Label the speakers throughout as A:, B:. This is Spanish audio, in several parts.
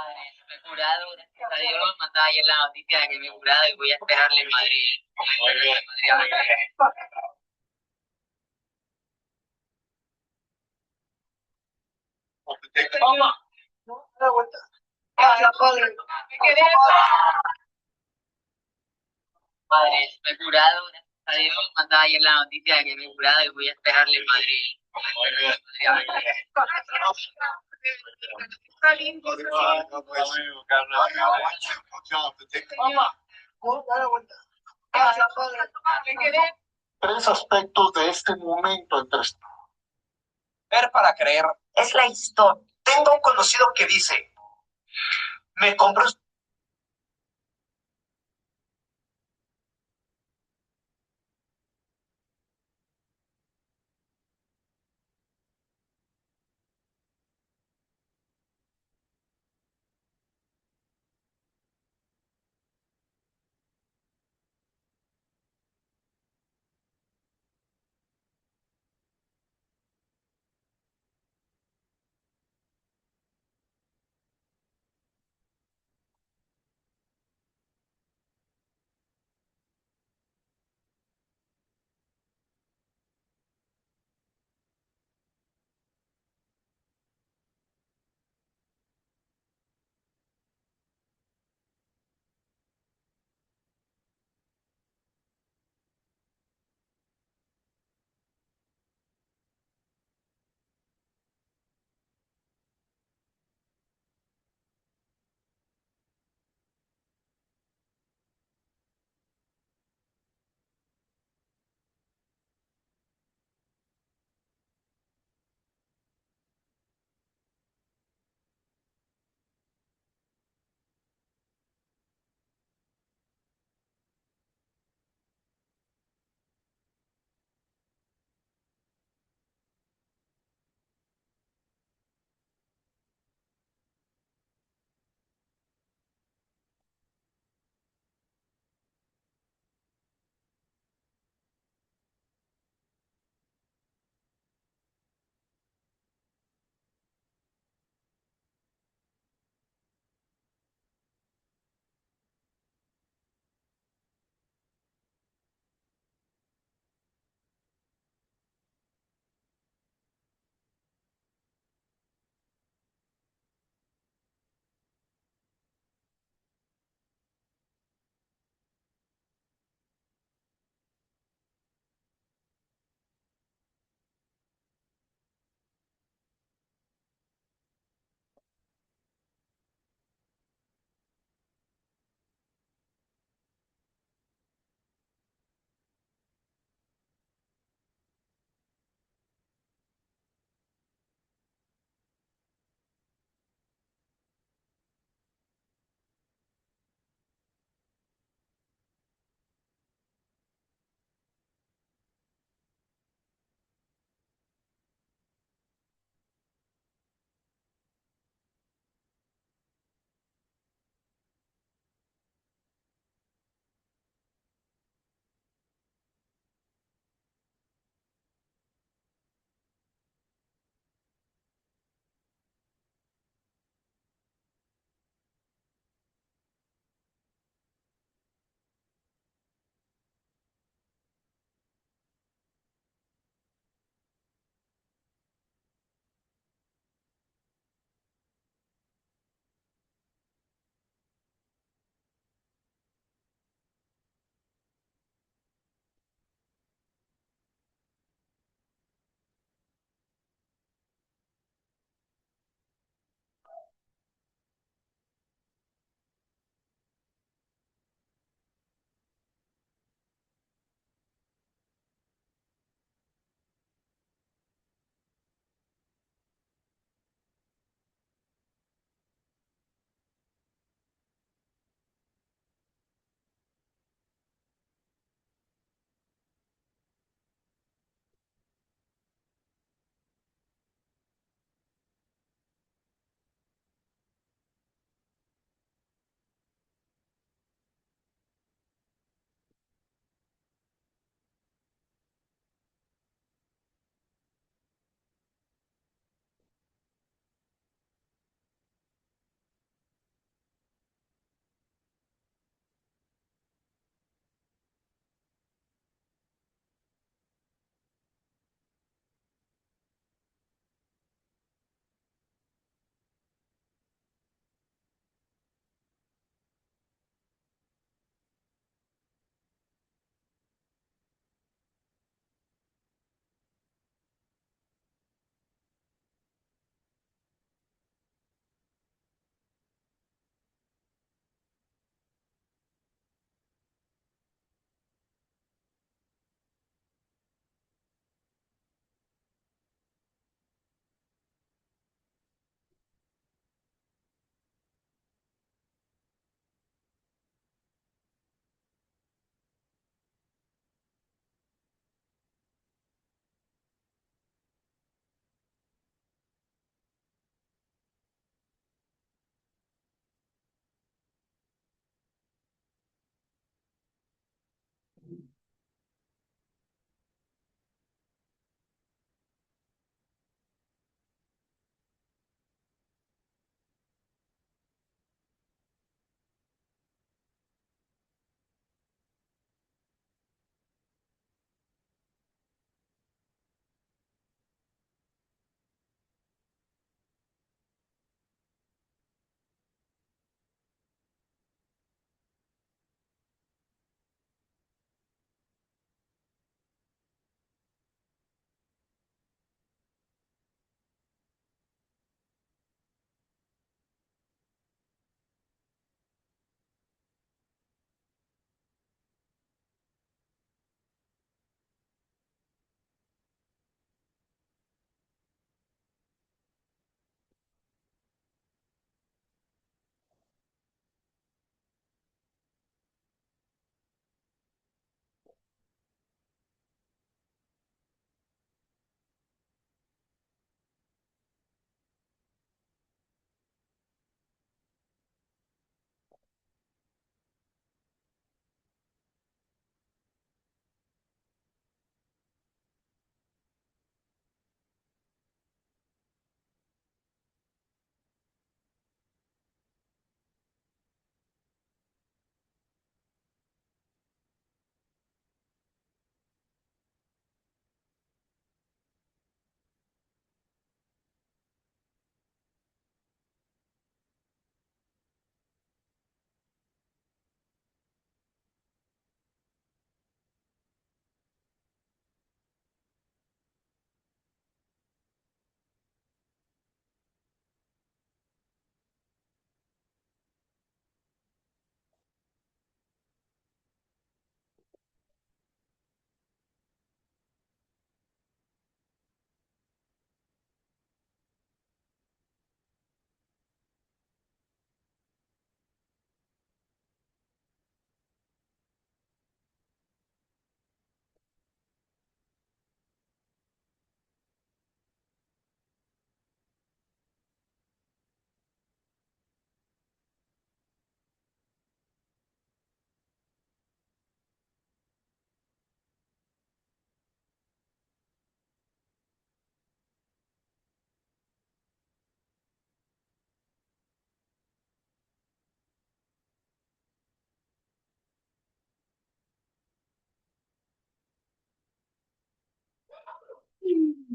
A: Madre, me he curado, gracias a Dios, mandaba ayer la noticia de que me he curado y voy a esperarle en Madrid. Muy bien. Madrid a ver. Toma. No, da vuelta. Gracias, padre. Me quedé. Madre, me he curado, gracias a Dios, mandaba ayer la noticia de que me he curado y voy a esperarle en Madrid. Muy bien. Madrid a ver. Está lindo. Toma. No, da vuelta. Gracias, padre. Me quedé. Tres aspectos de este momento entre ver para creer es la historia. Tengo un conocido que dice, me compró.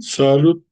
A: Salud.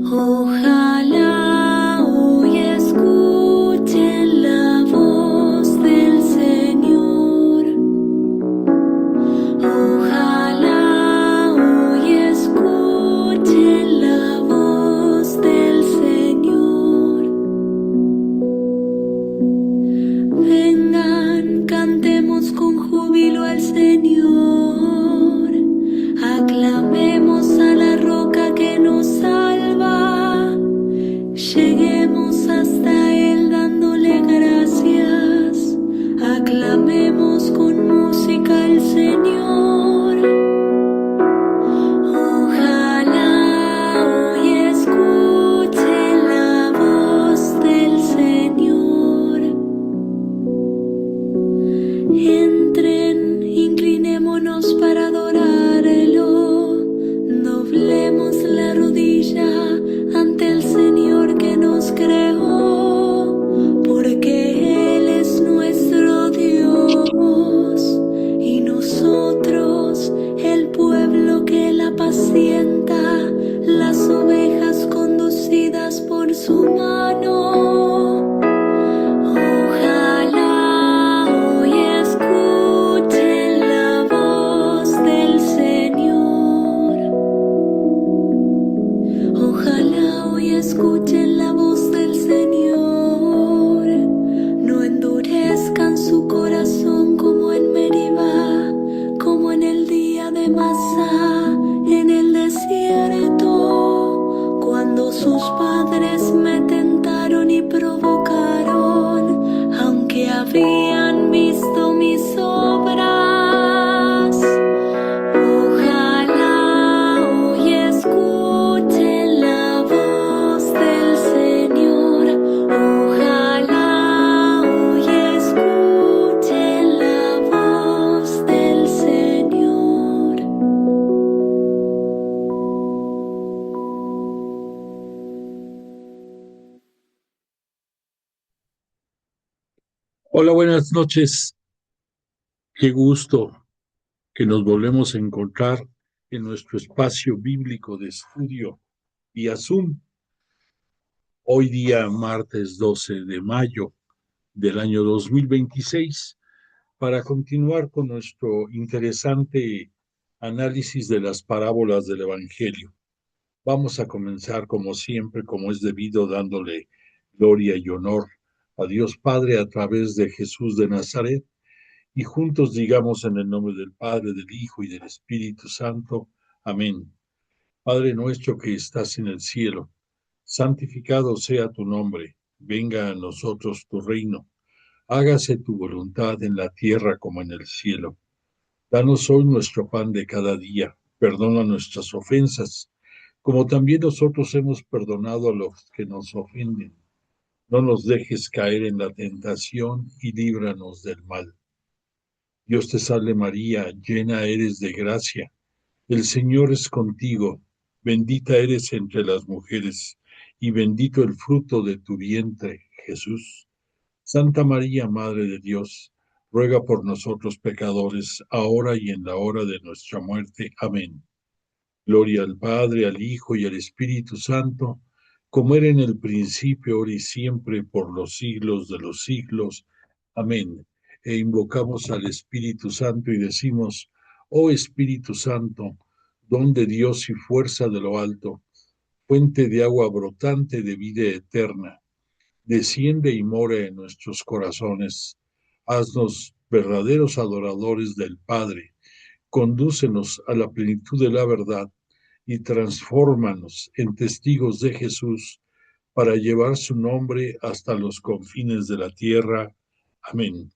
B: Ojalá hoy escuchen la voz del Señor. Ojalá hoy escuchen la voz del Señor. Vengan, cantemos con júbilo al Señor. Aclamemos a la roca que nos salva. Lleguemos hasta Él dándole gracias. Aclamemos con música al Señor. Ojalá hoy escuchen la voz del Señor. Entren, inclinémonos para adorarlo. Doblemos la rodilla ante el Señor que nos creó, porque Él es nuestro Dios y nosotros su mano. Ojalá hoy escuchen la voz del Señor. Ojalá hoy escuchen la voz del Señor. No endurezcan su corazón como en Meribá, como en el día de Masá, en el desierto, cuando sus padres me tentaron y provocaron, aunque habían visto mis obras. Ojalá hoy escuchen la voz del Señor. Ojalá hoy escuchen la voz del Señor.
C: Hola, buenas noches. Qué gusto que nos volvemos a encontrar en nuestro espacio bíblico de estudio vía Zoom. Hoy día, martes 12 de mayo del año 2026, para continuar con nuestro interesante análisis de las parábolas del Evangelio. Vamos a comenzar, como siempre, como es debido, dándole gloria y honor a Dios Padre a través de Jesús de Nazaret, y juntos digamos en el nombre del Padre, del Hijo y del Espíritu Santo. Amén. Padre nuestro que estás en el cielo, santificado sea tu nombre, venga a nosotros tu reino, hágase tu voluntad en la tierra como en el cielo. Danos hoy nuestro pan de cada día, perdona nuestras ofensas, como también nosotros hemos perdonado a los que nos ofenden. No nos dejes caer en la tentación y líbranos del mal. Dios te salve María, llena eres de gracia, el Señor es contigo, bendita eres entre las mujeres, y bendito el fruto de tu vientre, Jesús. Santa María, Madre de Dios, ruega por nosotros pecadores, ahora y en la hora de nuestra muerte. Amén. Gloria al Padre, al Hijo y al Espíritu Santo, como era en el principio, ahora y siempre, por los siglos de los siglos. Amén. E invocamos al Espíritu Santo y decimos: oh Espíritu Santo, don de Dios y fuerza de lo alto, fuente de agua brotante de vida eterna, desciende y mora en nuestros corazones. Haznos verdaderos adoradores del Padre. Condúcenos a la plenitud de la verdad y transfórmanos en testigos de Jesús para llevar su nombre hasta los confines de la tierra. Amén.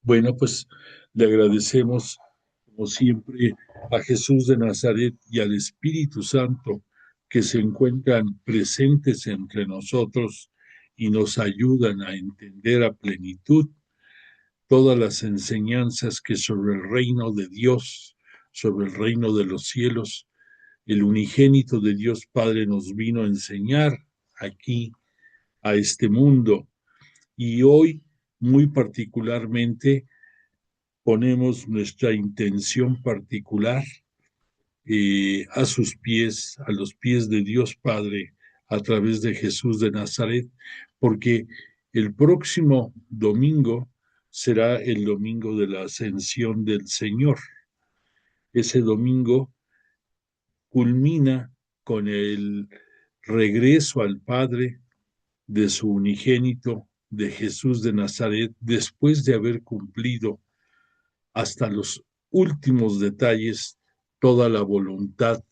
C: Bueno, pues le agradecemos, como siempre, a Jesús de Nazaret y al Espíritu Santo que se encuentran presentes entre nosotros y nos ayudan a entender a plenitud todas las enseñanzas que sobre el reino de Dios, sobre el reino de los cielos, el unigénito de Dios Padre nos vino a enseñar aquí, a este mundo. Y hoy, muy particularmente, ponemos nuestra intención particular a sus pies, a los pies de Dios Padre, a través de Jesús de Nazaret, porque el próximo domingo será el domingo de la ascensión del Señor. Ese domingo culmina con el regreso al Padre de su unigénito, de Jesús de Nazaret, después de haber cumplido hasta los últimos detalles toda la voluntad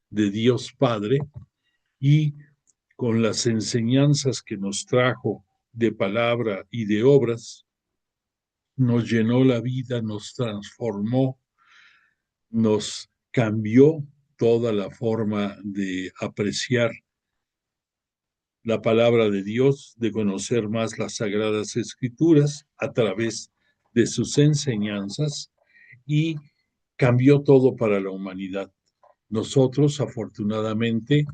C: de Dios Padre, y con las enseñanzas que nos trajo de palabra y de obras, nos llenó la vida, nos transformó, nos cambió toda la forma de apreciar la palabra de Dios, de conocer más las Sagradas Escrituras a través de sus enseñanzas, y cambió todo para la humanidad. Nosotros, afortunadamente,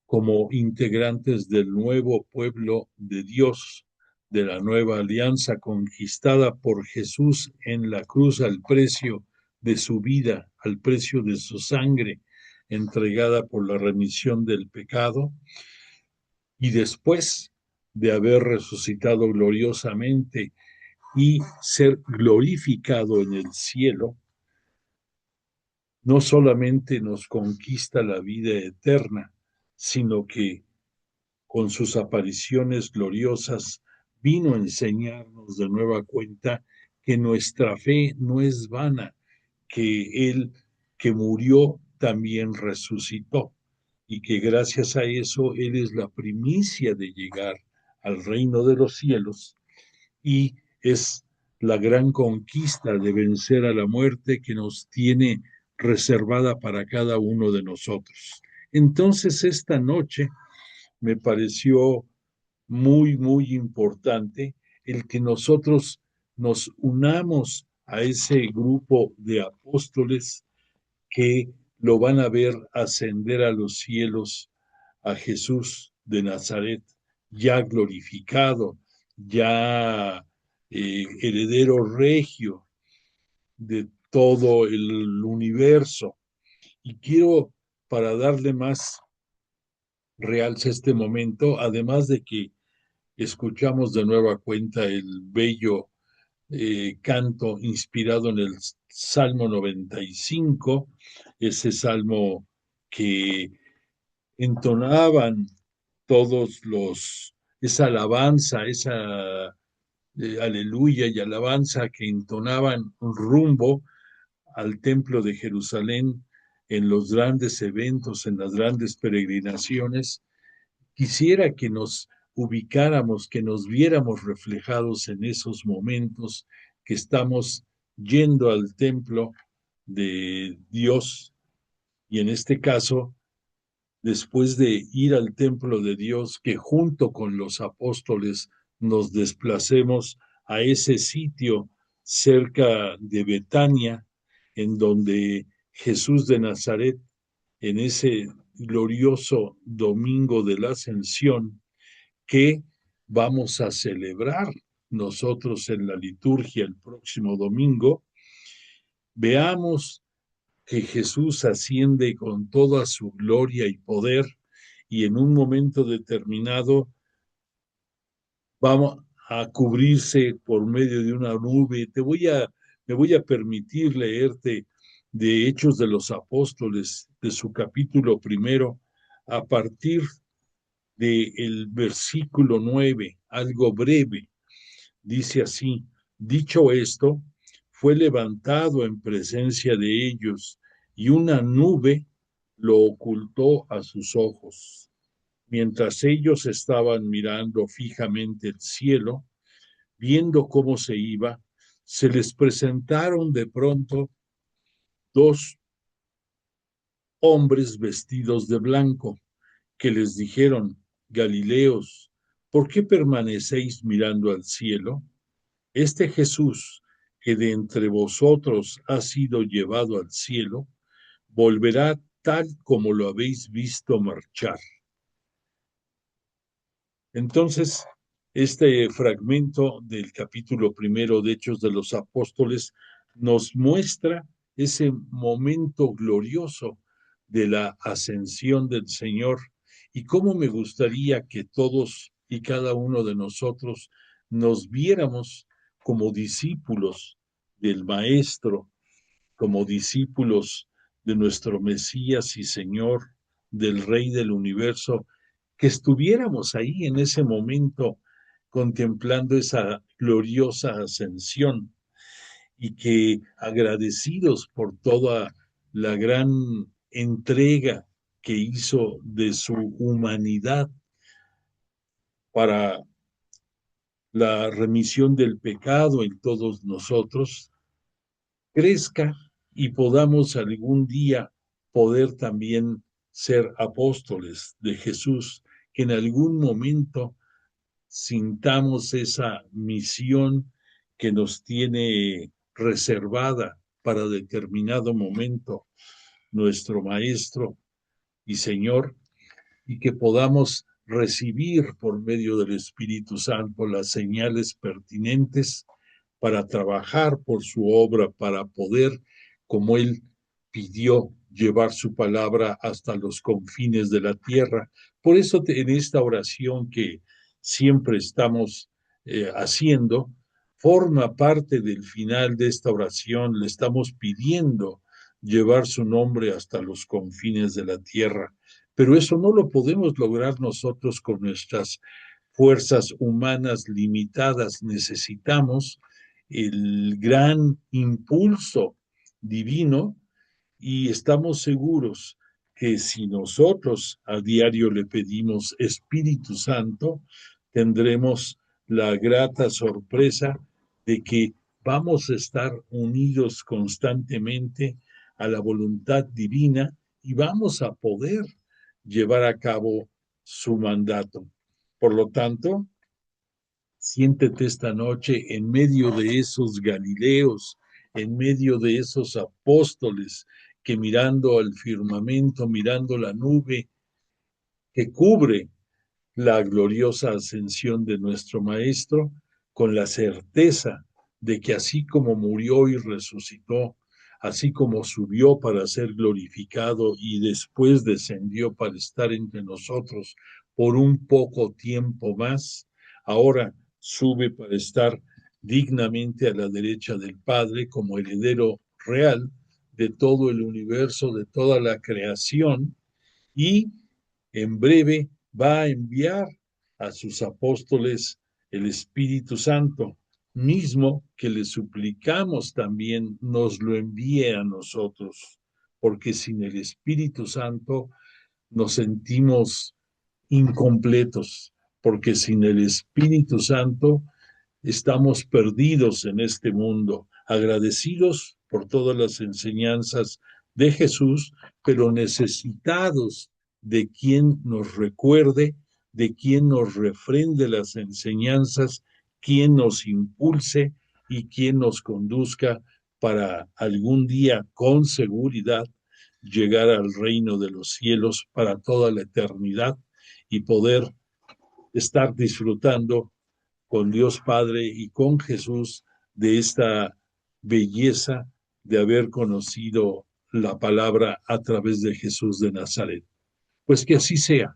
C: como integrantes del nuevo pueblo de Dios, de la nueva alianza conquistada por Jesús en la cruz al precio de su vida, al precio de su sangre, entregada por la remisión del pecado, y después de haber resucitado gloriosamente y ser glorificado en el cielo, no solamente nos conquista la vida eterna, sino que con sus apariciones gloriosas vino a enseñarnos de nueva cuenta que nuestra fe no es vana, que Él que murió también resucitó y que gracias a eso Él es la primicia de llegar al reino de los cielos y es la gran conquista de vencer a la muerte que nos tiene reservada para cada uno de nosotros. Entonces esta noche me pareció muy importante el que nosotros nos unamos a ese grupo de apóstoles que lo van a ver ascender a los cielos a Jesús de Nazaret, ya glorificado, ya heredero regio de todo el universo. Y quiero, para darle más realce a este momento, además de que escuchamos de nueva cuenta el bello canto inspirado en el Salmo 95, ese salmo que entonaban esa alabanza, esa aleluya y alabanza que entonaban rumbo al templo de Jerusalén en los grandes eventos, en las grandes peregrinaciones. Quisiera que nos ubicáramos, que nos viéramos reflejados en esos momentos que estamos yendo al templo de Dios y en este caso, después de ir al templo de Dios, que junto con los apóstoles nos desplacemos a ese sitio cerca de Betania, en donde Jesús de Nazaret, en ese glorioso domingo de la Ascensión, que vamos a celebrar nosotros en la liturgia el próximo domingo, veamos que Jesús asciende con toda su gloria y poder y en un momento determinado vamos a cubrirse por medio de una nube. Me voy a permitir leerte de Hechos de los Apóstoles, de su capítulo 1, a partir del versículo 9, algo breve. Dice así: dicho esto, fue levantado en presencia de ellos y una nube lo ocultó a sus ojos. Mientras ellos estaban mirando fijamente el cielo, viendo cómo se iba, se les presentaron de pronto dos hombres vestidos de blanco, que les dijeron: Galileos, ¿por qué permanecéis mirando al cielo? Este Jesús, que de entre vosotros ha sido llevado al cielo, volverá tal como lo habéis visto marchar. Entonces, este fragmento del capítulo 1 de Hechos de los Apóstoles nos muestra ese momento glorioso de la ascensión del Señor y cómo me gustaría que todos y cada uno de nosotros nos viéramos como discípulos del Maestro, como discípulos de nuestro Mesías y Señor, del Rey del Universo, que estuviéramos ahí en ese momento contemplando esa gloriosa ascensión y que agradecidos por toda la gran entrega que hizo de su humanidad para la remisión del pecado en todos nosotros, crezca y podamos algún día poder también ser apóstoles de Jesús, que en algún momento sintamos esa misión que nos tiene reservada para determinado momento nuestro Maestro y Señor, y que podamos recibir por medio del Espíritu Santo las señales pertinentes para trabajar por su obra, para poder, como Él pidió, llevar su palabra hasta los confines de la tierra. Por eso en esta oración que siempre estamos haciendo, forma parte del final de esta oración, le estamos pidiendo llevar su nombre hasta los confines de la tierra. Pero eso no lo podemos lograr nosotros con nuestras fuerzas humanas limitadas. Necesitamos el gran impulso divino y estamos seguros que si nosotros a diario le pedimos Espíritu Santo, tendremos la grata sorpresa de que vamos a estar unidos constantemente a la voluntad divina y vamos a poder llevar a cabo su mandato. Por lo tanto, siéntete esta noche en medio de esos Galileos, en medio de esos apóstoles que mirando al firmamento, mirando la nube que cubre la gloriosa ascensión de nuestro Maestro, con la certeza de que así como murió y resucitó, así como subió para ser glorificado y después descendió para estar entre nosotros por un poco tiempo más, ahora sube para estar dignamente a la derecha del Padre como heredero real de todo el universo, de toda la creación, y en breve va a enviar a sus apóstoles el Espíritu Santo, mismo que le suplicamos también nos lo envíe a nosotros, porque sin el Espíritu Santo nos sentimos incompletos, porque sin el Espíritu Santo estamos perdidos en este mundo, agradecidos por todas las enseñanzas de Jesús, pero necesitados de quien nos recuerde, de quien nos refrende las enseñanzas, quien nos impulse y quien nos conduzca para algún día con seguridad llegar al reino de los cielos para toda la eternidad y poder estar disfrutando con Dios Padre y con Jesús de esta belleza de haber conocido la palabra a través de Jesús de Nazaret. Pues que así sea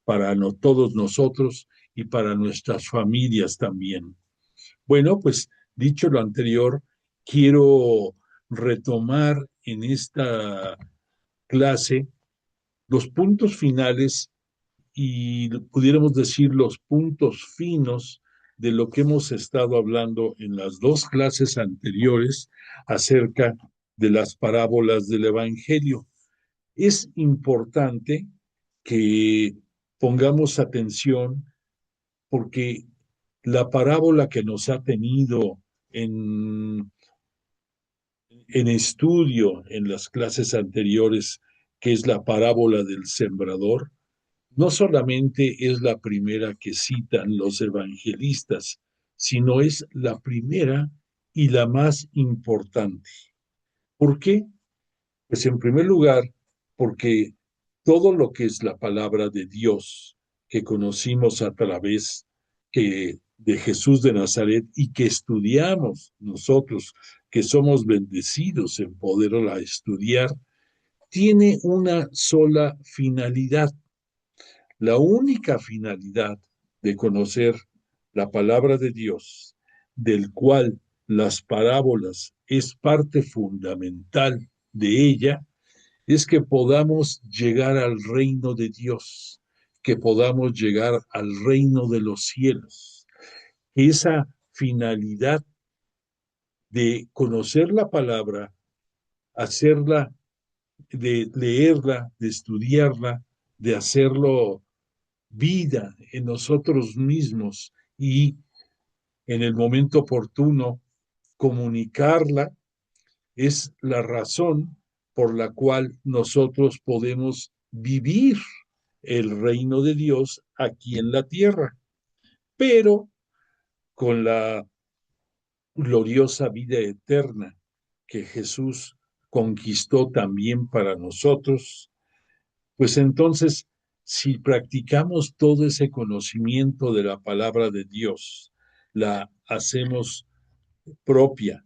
C: para todos nosotros y para nuestras familias también. Bueno, pues dicho lo anterior, quiero retomar en esta clase los puntos finales y pudiéramos decir los puntos finos de lo que hemos estado hablando en las dos clases anteriores acerca de las parábolas del Evangelio. Es importante que pongamos atención porque la parábola que nos ha tenido en estudio en las clases anteriores, que es la parábola del sembrador, no solamente es la primera que citan los evangelistas, sino es la primera y la más importante. ¿Por qué? Pues en primer lugar, porque todo lo que es la palabra de Dios que conocimos a través de Jesús de Nazaret y que estudiamos nosotros, que somos bendecidos en poderla estudiar, tiene una sola finalidad. La única finalidad de conocer la palabra de Dios, del cual las parábolas es parte fundamental de ella, es que podamos llegar al reino de Dios, que podamos llegar al reino de los cielos. Esa finalidad de conocer la palabra, hacerla, de leerla, de estudiarla, de hacerlo vida en nosotros mismos y en el momento oportuno comunicarla, es la razón por la cual nosotros podemos vivir el reino de Dios aquí en la tierra, pero con la gloriosa vida eterna que Jesús conquistó también para nosotros, pues entonces, si practicamos todo ese conocimiento de la palabra de Dios, la hacemos propia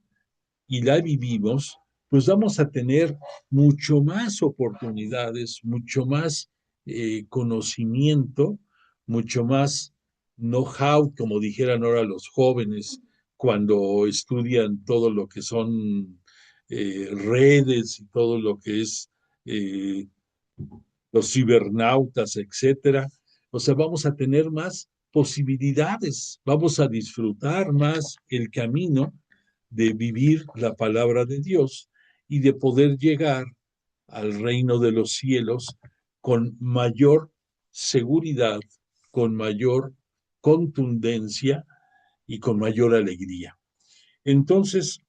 C: y la vivimos, pues vamos a tener mucho más oportunidades, mucho más conocimiento, mucho más know-how, como dijeran ahora los jóvenes, cuando estudian todo lo que son redes y todo lo que es los cibernautas, etcétera. O sea, vamos a tener más posibilidades, vamos a disfrutar más el camino de vivir la palabra de Dios y de poder llegar al reino de los cielos con mayor seguridad, con mayor contundencia y con mayor alegría. Entonces,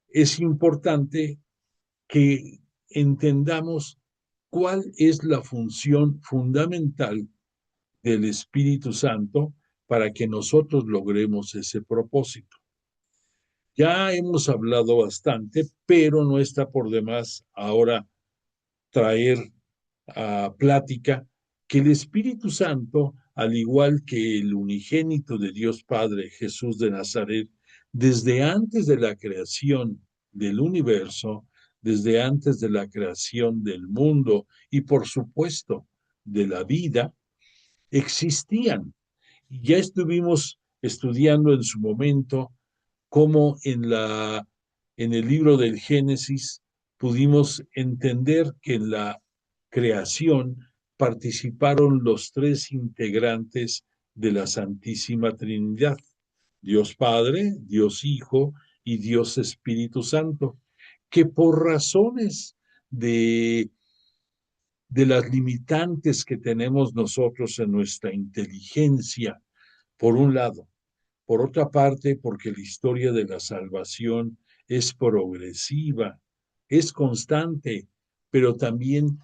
C: es importante que entendamos cuál es la función fundamental del Espíritu Santo para que nosotros logremos ese propósito. Ya hemos hablado bastante, pero no está por demás ahora traer a plática que el Espíritu Santo, al igual que el unigénito de Dios Padre, Jesús de Nazaret, desde antes de la creación del universo, desde antes de la creación del mundo y por supuesto de la vida, existían. Ya estuvimos estudiando en su momento cómo en el libro del Génesis pudimos entender que en la creación participaron los tres integrantes de la Santísima Trinidad, Dios Padre, Dios Hijo y Dios Espíritu Santo, que por razones de las limitantes que tenemos nosotros en nuestra inteligencia, por un lado, por otra parte, porque la historia de la salvación es progresiva, es constante, pero también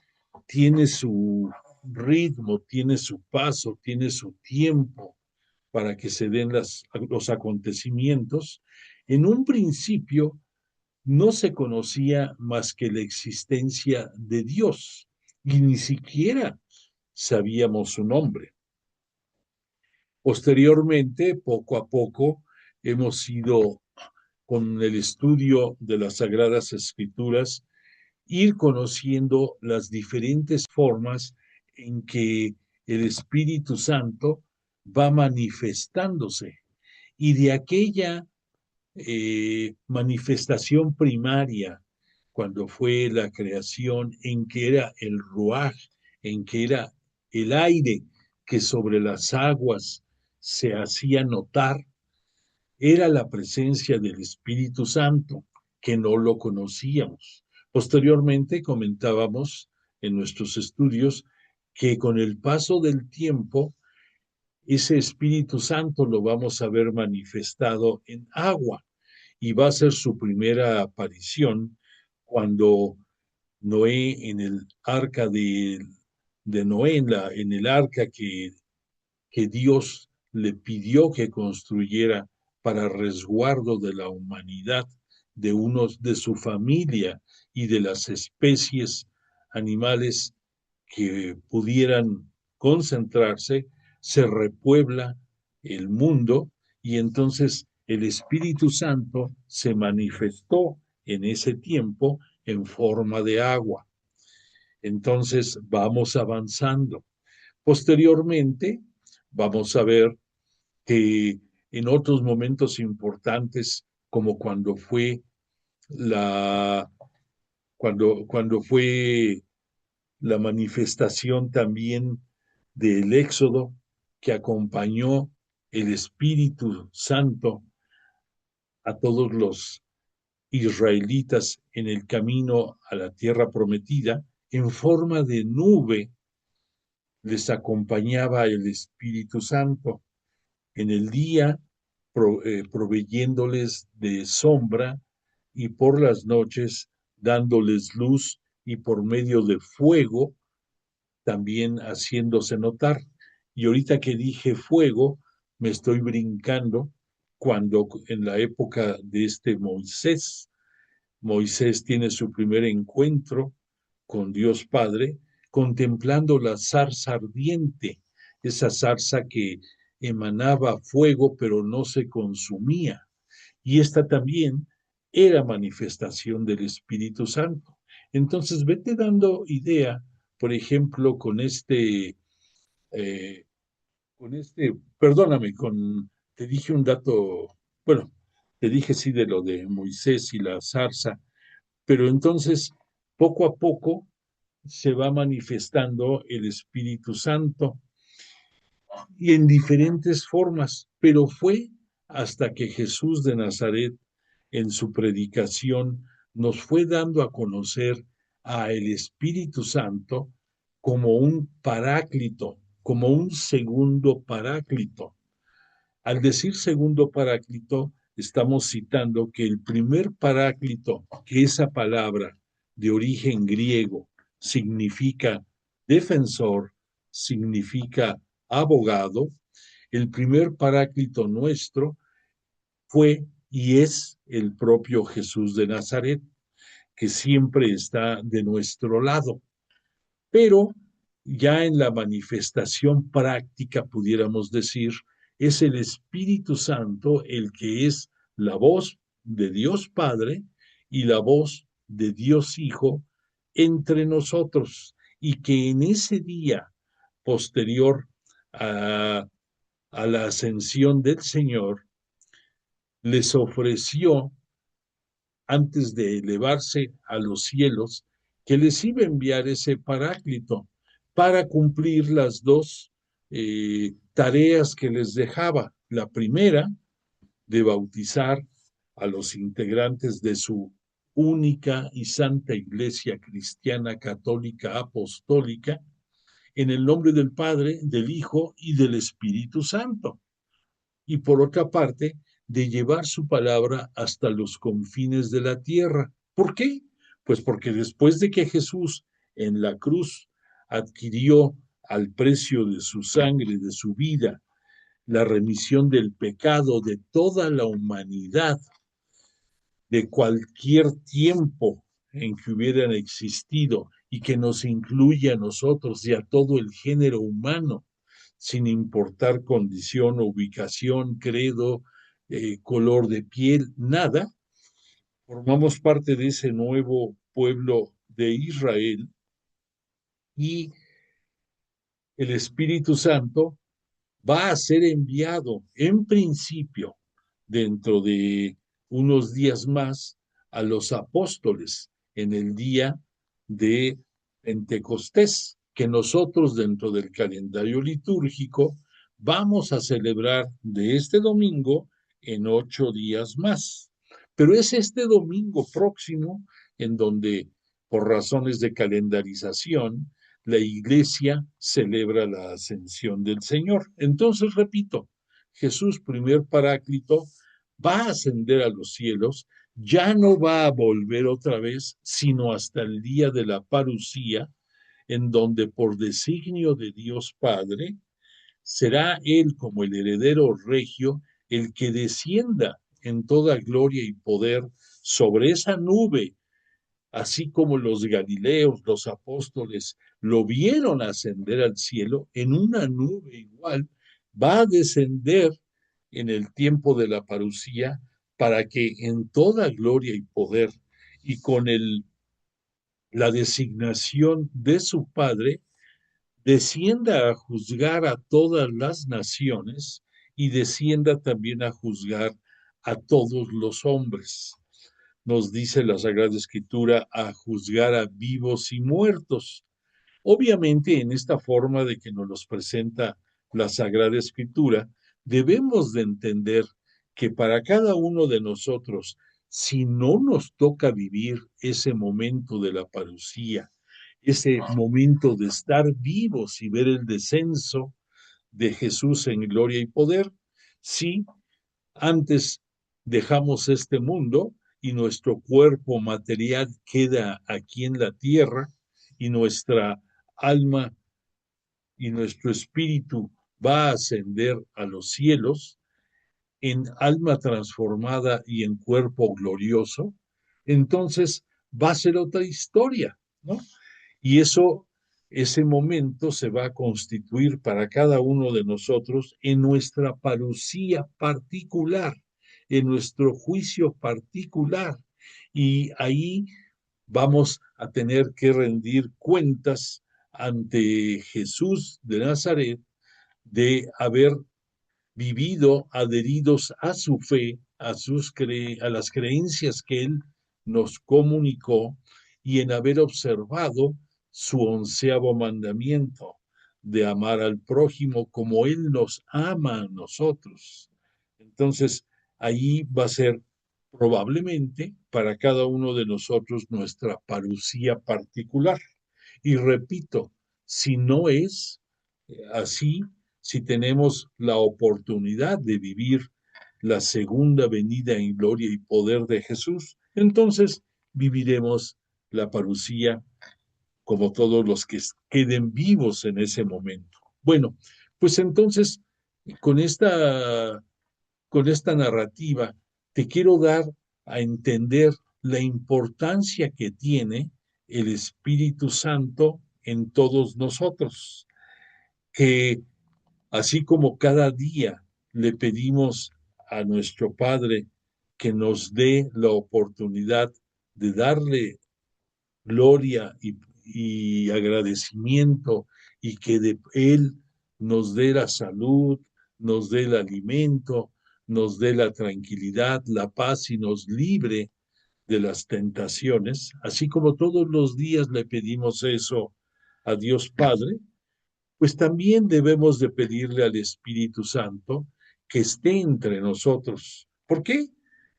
C: tiene su ritmo, tiene su paso, tiene su tiempo para que se den los acontecimientos. En un principio no se conocía más que la existencia de Dios y ni siquiera sabíamos su nombre. Posteriormente, poco a poco, hemos ido con el estudio de las Sagradas Escrituras, ir conociendo las diferentes formas en que el Espíritu Santo va manifestándose. Y de aquella manifestación primaria, cuando fue la creación, en que era el ruaj, en que era el aire que sobre las aguas se hacía notar, era la presencia del Espíritu Santo, que no lo conocíamos. Posteriormente comentábamos en nuestros estudios que con el paso del tiempo, ese Espíritu Santo lo vamos a ver manifestado en agua y va a ser su primera aparición cuando Noé en el arca de Noé, en el arca que Dios le pidió que construyera para resguardo de la humanidad, de unos de su familia y de las especies animales que pudieran concentrarse, se repuebla el mundo y entonces el Espíritu Santo se manifestó en ese tiempo en forma de agua. Entonces vamos avanzando. Posteriormente, vamos a ver que en otros momentos importantes, como cuando fue la manifestación también del Éxodo, que acompañó el Espíritu Santo a todos los israelitas en el camino a la tierra prometida, en forma de nube les acompañaba el Espíritu Santo. En el día proveyéndoles de sombra y por las noches dándoles luz y por medio de fuego también haciéndose notar. Y ahorita que dije fuego, me estoy brincando cuando en la época de Moisés tiene su primer encuentro con Dios Padre, contemplando la zarza ardiente, esa zarza que emanaba fuego pero no se consumía. Y esta también era manifestación del Espíritu Santo. Entonces, vete dando idea, por ejemplo, perdóname, te dije un dato, bueno, te dije sí de lo de Moisés y la zarza, pero entonces, poco a poco, se va manifestando el Espíritu Santo y en diferentes formas, pero fue hasta que Jesús de Nazaret en su predicación nos fue dando a conocer a el Espíritu Santo como un paráclito, como un segundo paráclito. Al decir segundo paráclito, estamos citando que el primer paráclito, que esa palabra de origen griego significa defensor, significa abogado, el primer paráclito nuestro fue y es el propio Jesús de Nazaret, que siempre está de nuestro lado. Pero ya en la manifestación práctica, pudiéramos decir, es el Espíritu Santo el que es la voz de Dios Padre y la voz de Dios Hijo entre nosotros, y que en ese día posterior a la ascensión del Señor, les ofreció, antes de elevarse a los cielos, que les iba a enviar ese paráclito para cumplir las dos tareas que les dejaba. La primera, de bautizar a los integrantes de su única y santa Iglesia cristiana católica apostólica, en el nombre del Padre, del Hijo y del Espíritu Santo. Y por otra parte, de llevar su palabra hasta los confines de la tierra. ¿Por qué? Pues porque después de que Jesús en la cruz adquirió al precio de su sangre, de su vida, la remisión del pecado de toda la humanidad, de cualquier tiempo en que hubieran existido, y que nos incluye a nosotros y a todo el género humano, sin importar condición, ubicación, credo, color de piel, nada. Formamos parte de ese nuevo pueblo de Israel, y el Espíritu Santo va a ser enviado en principio, dentro de unos días más, a los apóstoles en el día de Pentecostés, que nosotros dentro del calendario litúrgico vamos a celebrar de este domingo en 8 días más. Pero es este domingo próximo en donde, por razones de calendarización, la Iglesia celebra la ascensión del Señor. Entonces, repito, Jesús, primer paráclito, va a ascender a los cielos, ya no va a volver otra vez, sino hasta el día de la parucía, en donde por designio de Dios Padre, será Él como el heredero regio el que descienda en toda gloria y poder sobre esa nube, así como los galileos, los apóstoles, lo vieron ascender al cielo en una nube igual. Va a descender en el tiempo de la parucía para que en toda gloria y poder y con la designación de su Padre, descienda a juzgar a todas las naciones y descienda también a juzgar a todos los hombres. Nos dice la Sagrada Escritura, a juzgar a vivos y muertos. Obviamente, en esta forma de que nos los presenta la Sagrada Escritura, debemos de entender que para cada uno de nosotros, si no nos toca vivir ese momento de la parucía, ese momento de estar vivos y ver el descenso de Jesús en gloria y poder, si antes dejamos este mundo y nuestro cuerpo material queda aquí en la tierra, y nuestra alma y nuestro espíritu va a ascender a los cielos en alma transformada y en cuerpo glorioso, entonces va a ser otra historia, ¿no? Y ese momento se va a constituir para cada uno de nosotros en nuestra parucía particular, en nuestro juicio particular. Y ahí vamos a tener que rendir cuentas ante Jesús de Nazaret de haber vivido adheridos a su fe, a las creencias que él nos comunicó y en haber observado su 11º mandamiento de amar al prójimo como él nos ama a nosotros. Entonces, ahí va a ser probablemente para cada uno de nosotros nuestra parucía particular. Y repito, si no es así, si tenemos la oportunidad de vivir la segunda venida en gloria y poder de Jesús, entonces viviremos la parucía como todos los que queden vivos en ese momento. Bueno, pues entonces, con esta, con esta narrativa, te quiero dar a entender la importancia que tiene el Espíritu Santo en todos nosotros, que así como cada día le pedimos a nuestro Padre que nos dé la oportunidad de darle gloria y agradecimiento y que de Él nos dé la salud, nos dé el alimento, nos dé la tranquilidad, la paz y nos libre de las tentaciones, así como todos los días le pedimos eso a Dios Padre, pues también debemos de pedirle al Espíritu Santo que esté entre nosotros. ¿Por qué?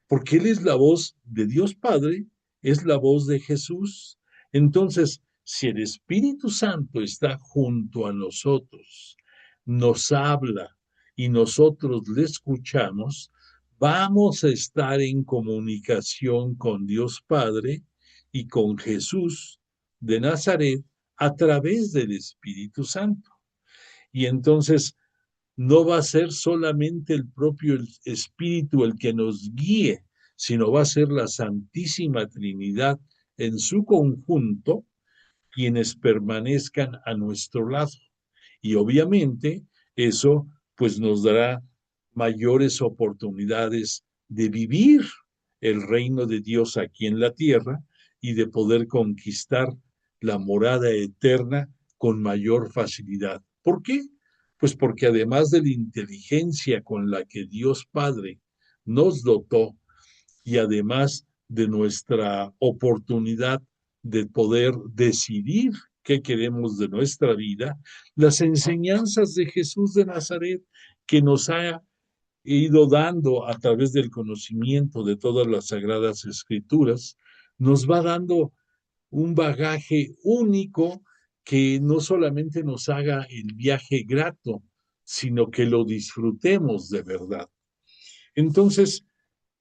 C: Porque Él es la voz de Dios Padre, es la voz de Jesús. Entonces, si el Espíritu Santo está junto a nosotros, nos habla y nosotros le escuchamos, vamos a estar en comunicación con Dios Padre y con Jesús de Nazaret a través del Espíritu Santo. Y entonces no va a ser solamente el propio Espíritu el que nos guíe, sino va a ser la Santísima Trinidad en su conjunto quienes permanezcan a nuestro lado. Y obviamente eso pues nos dará mayores oportunidades de vivir el reino de Dios aquí en la tierra y de poder conquistar la morada eterna con mayor facilidad. ¿Por qué? Pues porque además de la inteligencia con la que Dios Padre nos dotó y además de nuestra oportunidad de poder decidir qué queremos de nuestra vida, las enseñanzas de Jesús de Nazaret que nos ha ido dando a través del conocimiento de todas las sagradas escrituras, nos va dando un bagaje único que no solamente nos haga el viaje grato, sino que lo disfrutemos de verdad. Entonces,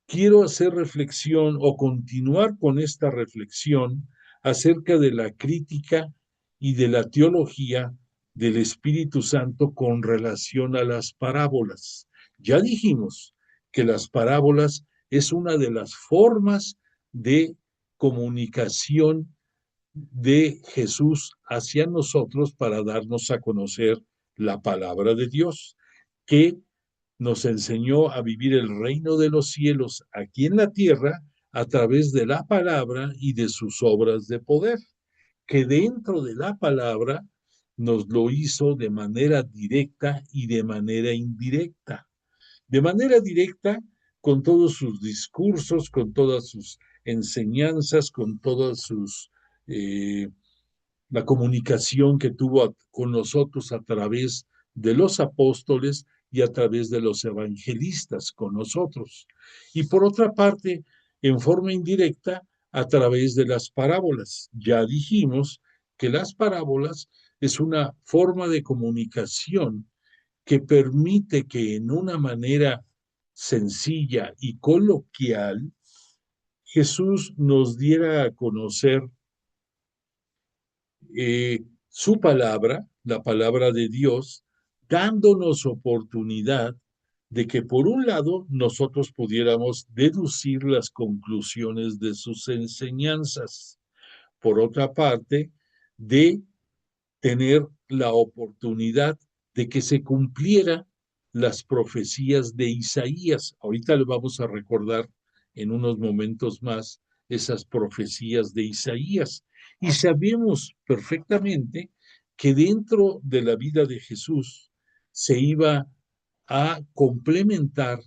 C: quiero hacer reflexión o continuar con esta reflexión acerca de la crítica y de la teología del Espíritu Santo con relación a las parábolas. Ya dijimos que las parábolas es una de las formas de comunicación de Jesús hacia nosotros para darnos a conocer la palabra de Dios, que nos enseñó a vivir el reino de los cielos aquí en la tierra a través de la palabra y de sus obras de poder, que dentro de la palabra nos lo hizo de manera directa y de manera indirecta. De manera directa, con todos sus discursos, con todas sus enseñanzas, con todas sus la comunicación que tuvo con nosotros a través de los apóstoles y a través de los evangelistas con nosotros. Y por otra parte, en forma indirecta, a través de las parábolas. Ya dijimos que las parábolas es una forma de comunicación que permite que en una manera sencilla y coloquial Jesús nos diera a conocer su palabra, la palabra de Dios, dándonos oportunidad de que por un lado nosotros pudiéramos deducir las conclusiones de sus enseñanzas, por otra parte, de tener la oportunidad de que se cumpliera las profecías de Isaías. Ahorita le vamos a recordar en unos momentos más esas profecías de Isaías. Y sabemos perfectamente que dentro de la vida de Jesús se iba a complementar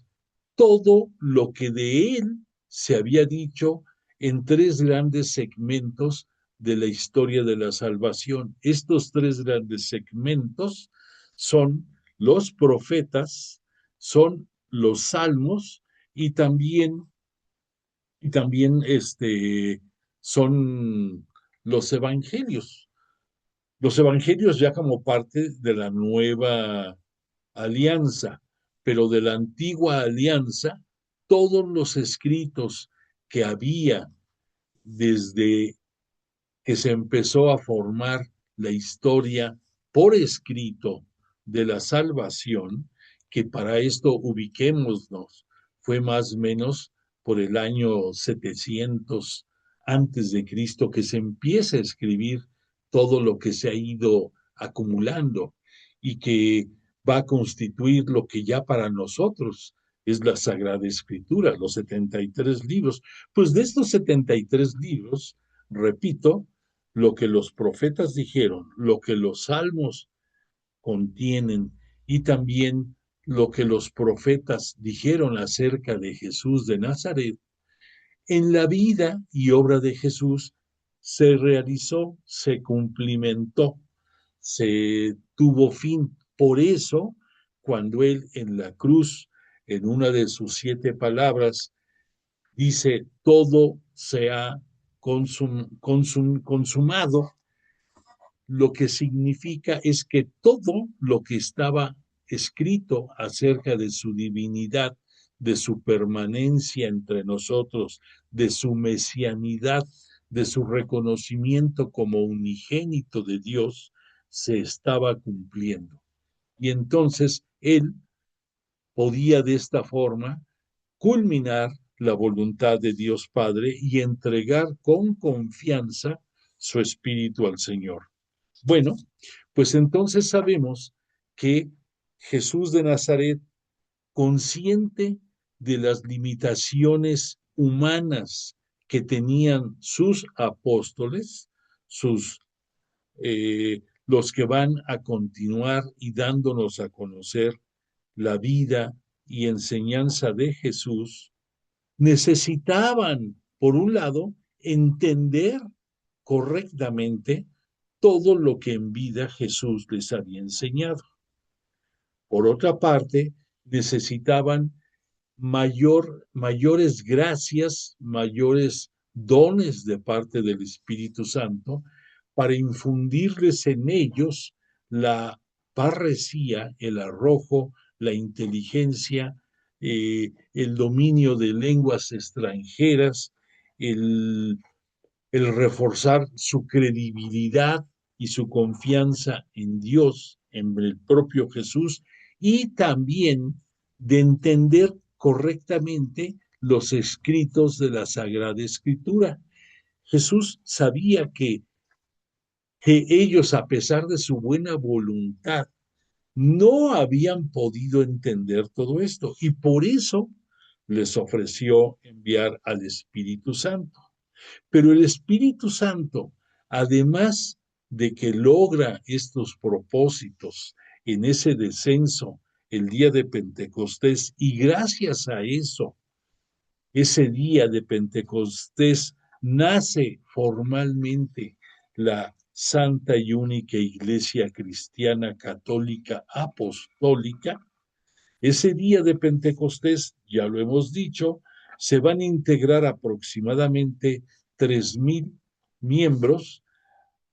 C: todo lo que de él se había dicho en tres grandes segmentos de la historia de la salvación. Estos tres grandes segmentos son los profetas, son los salmos y también son los evangelios. Los evangelios ya como parte de la nueva alianza, pero de la antigua alianza, todos los escritos que había desde que se empezó a formar la historia por escrito de la salvación, que para esto ubiquémonos, fue más o menos por el año 700 antes de Cristo que se empieza a escribir todo lo que se ha ido acumulando y que va a constituir lo que ya para nosotros es la Sagrada Escritura, los 73 libros. Pues de estos 73 libros, repito, lo que los profetas dijeron, lo que los salmos contienen y también lo que los profetas dijeron acerca de Jesús de Nazaret, en la vida y obra de Jesús se realizó, se cumplimentó, se tuvo fin. Por eso, cuando él en la cruz, en una de sus 7 palabras, dice, todo se ha consumado, lo que significa es que todo lo que estaba escrito acerca de su divinidad, de su permanencia entre nosotros, de su mesianidad, de su reconocimiento como unigénito de Dios, se estaba cumpliendo. Y entonces él podía de esta forma culminar la voluntad de Dios Padre y entregar con confianza su espíritu al Señor. Bueno, pues entonces sabemos que Jesús de Nazaret, consciente de las limitaciones humanas que tenían sus apóstoles, los que van a continuar y dándonos a conocer la vida y enseñanza de Jesús, necesitaban, por un lado, entender correctamente todo lo que en vida Jesús les había enseñado. Por otra parte, necesitaban mayores gracias, mayores dones de parte del Espíritu Santo para infundirles en ellos la parresía, el arrojo, la inteligencia, el dominio de lenguas extranjeras, el reforzar su credibilidad y su confianza en Dios, en el propio Jesús, y también de entender correctamente los escritos de la Sagrada Escritura. Jesús sabía que ellos, a pesar de su buena voluntad, no habían podido entender todo esto y por eso les ofreció enviar al Espíritu Santo. Pero el Espíritu Santo, además de que logra estos propósitos en ese descenso el día de Pentecostés, y gracias a eso, ese día de Pentecostés nace formalmente la Santa y única Iglesia Cristiana Católica Apostólica. Ese día de Pentecostés, ya lo hemos dicho, se van a integrar aproximadamente 3,000 miembros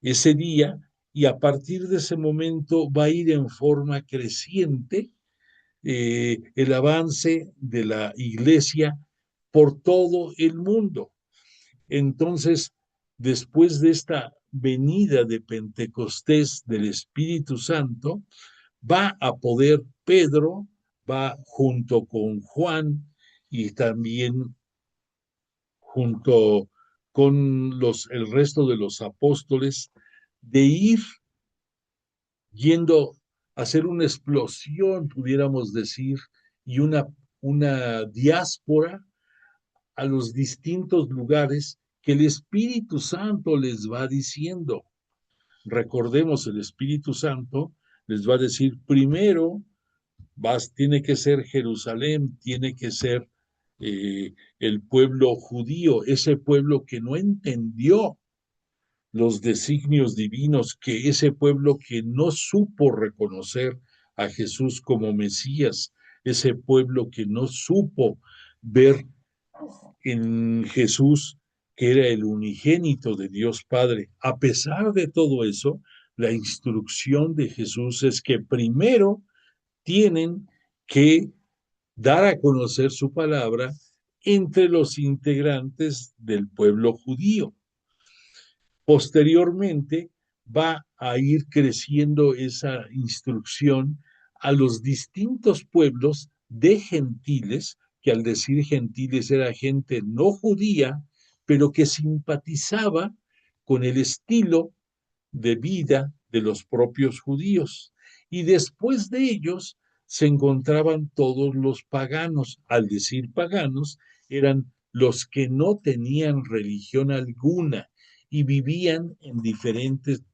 C: ese día, y a partir de ese momento va a ir en forma creciente el avance de la Iglesia por todo el mundo. Entonces, después de esta venida de Pentecostés del Espíritu Santo, va a poder Pedro, va junto con Juan y también junto con el resto de los apóstoles, de ir yendo hacer una explosión, pudiéramos decir, y una diáspora a los distintos lugares que el Espíritu Santo les va diciendo. Recordemos, el Espíritu Santo les va a decir, primero tiene que ser Jerusalén, tiene que ser el pueblo judío, ese pueblo que no entendió los designios divinos, que ese pueblo que no supo reconocer a Jesús como Mesías, ese pueblo que no supo ver en Jesús que era el unigénito de Dios Padre. A pesar de todo eso, la instrucción de Jesús es que primero tienen que dar a conocer su palabra entre los integrantes del pueblo judío. Posteriormente va a ir creciendo esa instrucción a los distintos pueblos de gentiles, que al decir gentiles era gente no judía, pero que simpatizaba con el estilo de vida de los propios judíos. Y después de ellos se encontraban todos los paganos. Al decir paganos, eran los que no tenían religión alguna y vivían en diferentes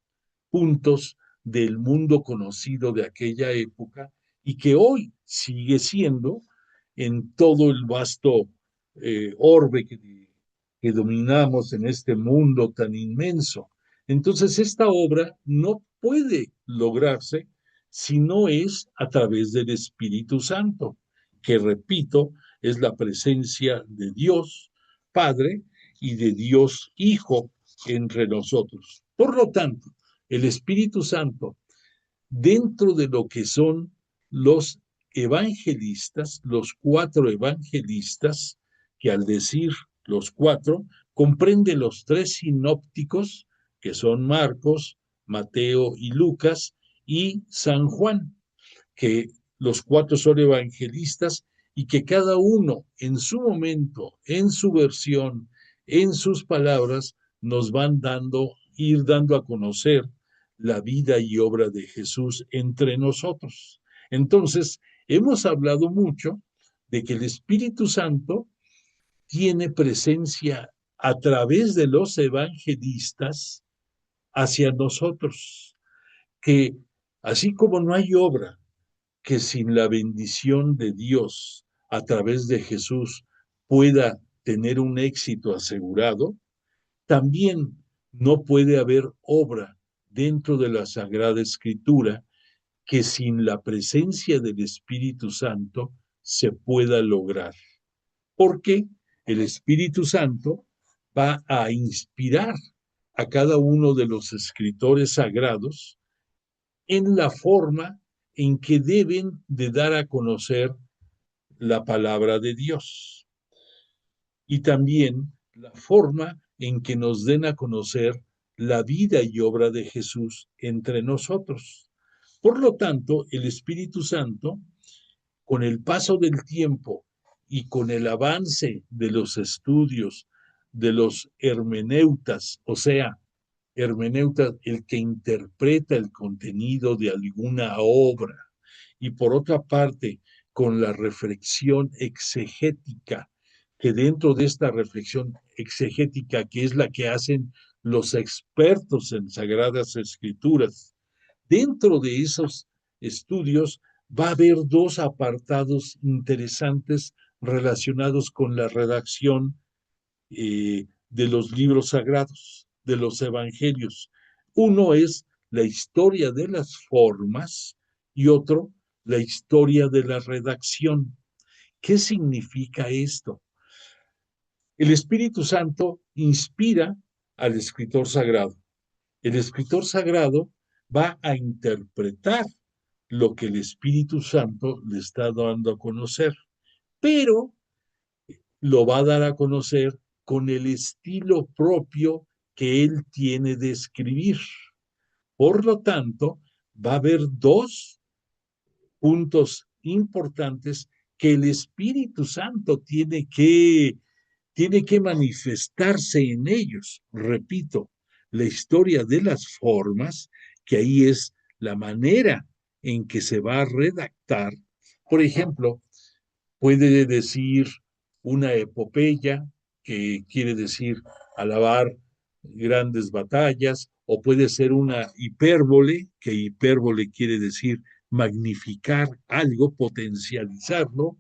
C: puntos del mundo conocido de aquella época y que hoy sigue siendo en todo el vasto orbe que dominamos en este mundo tan inmenso. Entonces, esta obra no puede lograrse si no es a través del Espíritu Santo, que repito, es la presencia de Dios Padre y de Dios Hijo entre nosotros. Por lo tanto, el Espíritu Santo, dentro de lo que son los evangelistas, los 4 evangelistas, que al decir los 4, comprende los 3 sinópticos, que son Marcos, Mateo y Lucas, y San Juan, que los 4 son evangelistas y que cada uno en su momento, en su versión, en sus palabras, nos van ir dando a conocer la vida y obra de Jesús entre nosotros. Entonces, hemos hablado mucho de que el Espíritu Santo tiene presencia a través de los evangelistas hacia nosotros, que así como no hay obra que sin la bendición de Dios a través de Jesús pueda tener un éxito asegurado, también no puede haber obra dentro de la Sagrada Escritura que sin la presencia del Espíritu Santo se pueda lograr. Porque el Espíritu Santo va a inspirar a cada uno de los escritores sagrados en la forma en que deben de dar a conocer la palabra de Dios. Y también la forma en que nos den a conocer la vida y obra de Jesús entre nosotros. Por lo tanto, el Espíritu Santo, con el paso del tiempo y con el avance de los estudios de los hermeneutas, o sea, hermeneuta, el que interpreta el contenido de alguna obra, y por otra parte, con la reflexión exegética, que dentro de esta reflexión exegética, que es la que hacen los expertos en Sagradas Escrituras, dentro de esos estudios va a haber 2 apartados interesantes relacionados con la redacción de los libros sagrados, de los evangelios. Uno es la historia de las formas y otro la historia de la redacción. ¿Qué significa esto? El Espíritu Santo inspira al escritor sagrado. El escritor sagrado va a interpretar lo que el Espíritu Santo le está dando a conocer, pero lo va a dar a conocer con el estilo propio que él tiene de escribir. Por lo tanto, va a haber 2 puntos importantes que el Espíritu Santo tiene que manifestarse en ellos. Repito, la historia de las formas, que ahí es la manera en que se va a redactar. Por ejemplo, puede decir una epopeya, que quiere decir alabar grandes batallas, o puede ser una hipérbole, que hipérbole quiere decir magnificar algo, potencializarlo.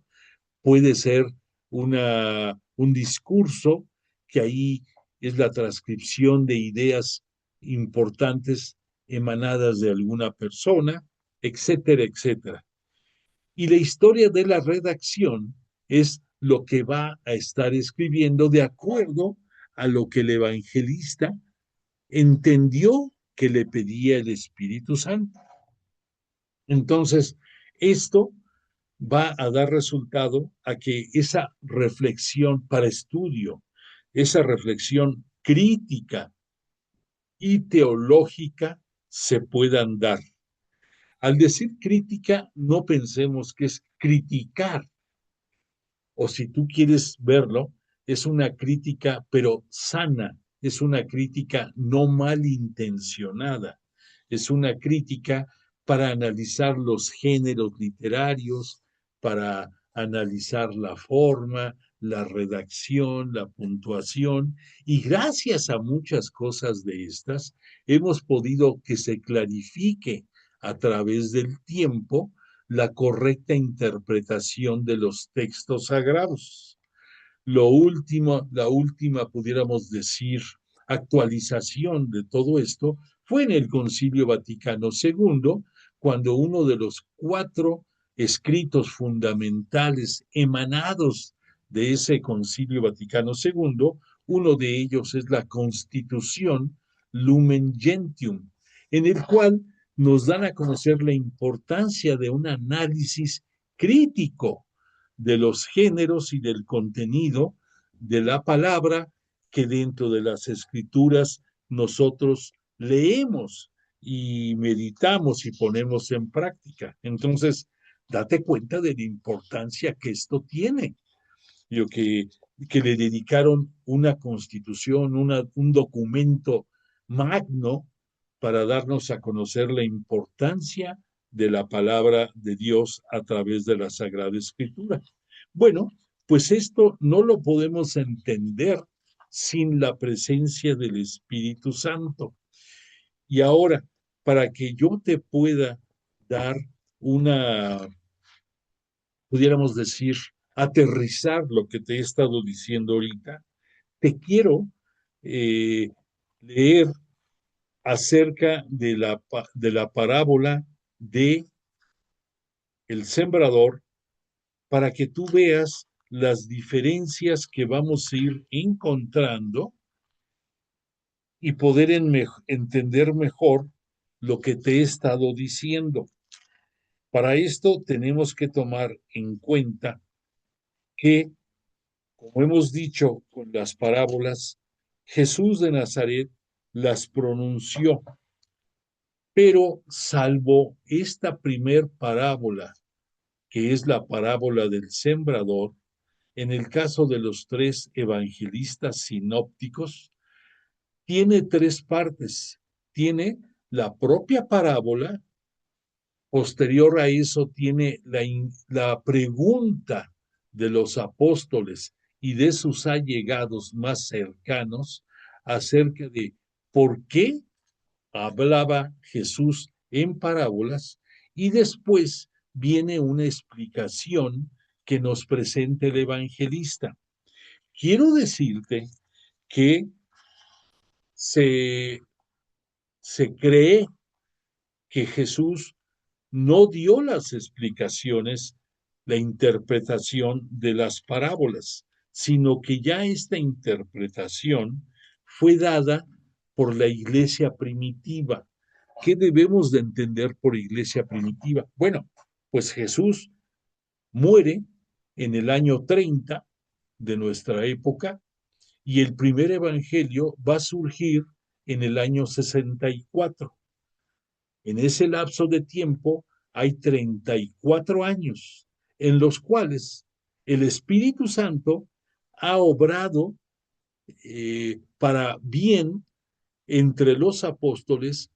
C: Puede ser un discurso, que ahí es la transcripción de ideas importantes emanadas de alguna persona, etcétera, etcétera. Y la historia de la redacción es lo que va a estar escribiendo de acuerdo a lo que el evangelista entendió que le pedía el Espíritu Santo. Entonces, esto va a dar resultado a que esa reflexión para estudio, esa reflexión crítica y teológica se puedan dar. Al decir crítica, no pensemos que es criticar, o si tú quieres verlo, es una crítica, pero sana, es una crítica no malintencionada, es una crítica para analizar los géneros literarios, para analizar la forma, la redacción, la puntuación, y gracias a muchas cosas de estas, hemos podido que se clarifique a través del tiempo la correcta interpretación de los textos sagrados. La última, pudiéramos decir, actualización de todo esto fue en el Concilio Vaticano II, cuando uno de los 4 escritos fundamentales emanados de ese Concilio Vaticano II, uno de ellos es la Constitución Lumen Gentium, en el cual nos dan a conocer la importancia de un análisis crítico de los géneros y del contenido de la palabra que dentro de las escrituras nosotros leemos y meditamos y ponemos en práctica. Entonces, date cuenta de la importancia que esto tiene. Yo que le dedicaron una constitución, un documento magno para darnos a conocer la importancia de la palabra de Dios a través de la Sagrada Escritura. Bueno, pues esto no lo podemos entender sin la presencia del Espíritu Santo. Y ahora, para que yo te pueda dar pudiéramos decir, aterrizar lo que te he estado diciendo ahorita, te quiero leer acerca de la parábola de el sembrador, para que tú veas las diferencias que vamos a ir encontrando y poder entender mejor lo que te he estado diciendo. Para esto tenemos que tomar en cuenta que, como hemos dicho con las parábolas, Jesús de Nazaret las pronunció, pero salvo esta primer parábola, que es la parábola del sembrador, en el caso de los 3 evangelistas sinópticos, tiene 3 partes. Tiene la propia parábola, posterior a eso tiene la pregunta de los apóstoles y de sus allegados más cercanos acerca de por qué hablaba Jesús en parábolas, y después viene una explicación que nos presenta el evangelista. Quiero decirte que se cree que Jesús no dio las explicaciones, la interpretación de las parábolas, sino que ya esta interpretación fue dada por la iglesia primitiva. ¿Qué debemos de entender por iglesia primitiva? Bueno, pues Jesús muere en el año 30 de nuestra época y el primer evangelio va a surgir en el año 64. En ese lapso de tiempo hay 34 años en los cuales el Espíritu Santo ha obrado para bien entre los apóstoles,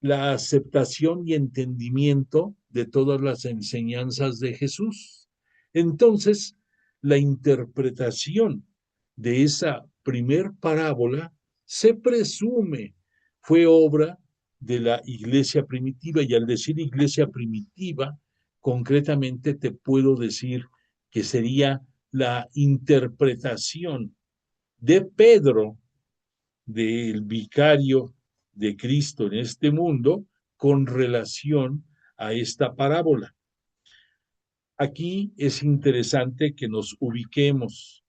C: la aceptación y entendimiento de todas las enseñanzas de Jesús. Entonces, la interpretación de esa primer parábola se presume fue obra de la iglesia primitiva, y al decir iglesia primitiva, concretamente te puedo decir que sería la interpretación de Pedro, del vicario de Cristo en este mundo, con relación a esta parábola. Aquí es interesante que nos ubiquemos.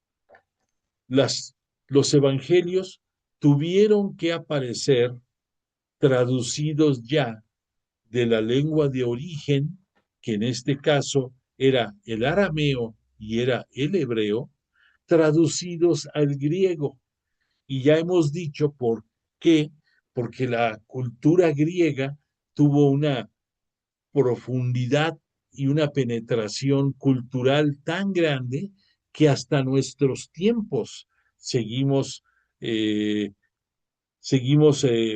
C: Los evangelios tuvieron que aparecer traducidos ya de la lengua de origen, que en este caso era el arameo y era el hebreo, traducidos al griego. Y ya hemos dicho por qué, porque la cultura griega tuvo una profundidad y una penetración cultural tan grande que hasta nuestros tiempos seguimos, eh,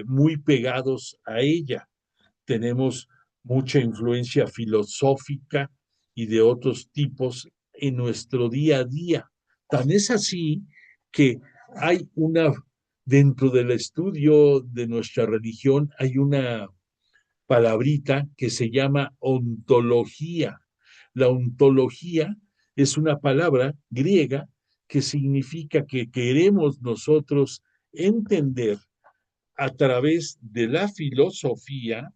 C: muy pegados a ella. Tenemos mucha influencia filosófica y de otros tipos en nuestro día a día. Tan es así que hay dentro del estudio de nuestra religión, hay una palabrita que se llama ontología. La ontología es una palabra griega que significa que queremos nosotros entender a través de la filosofía,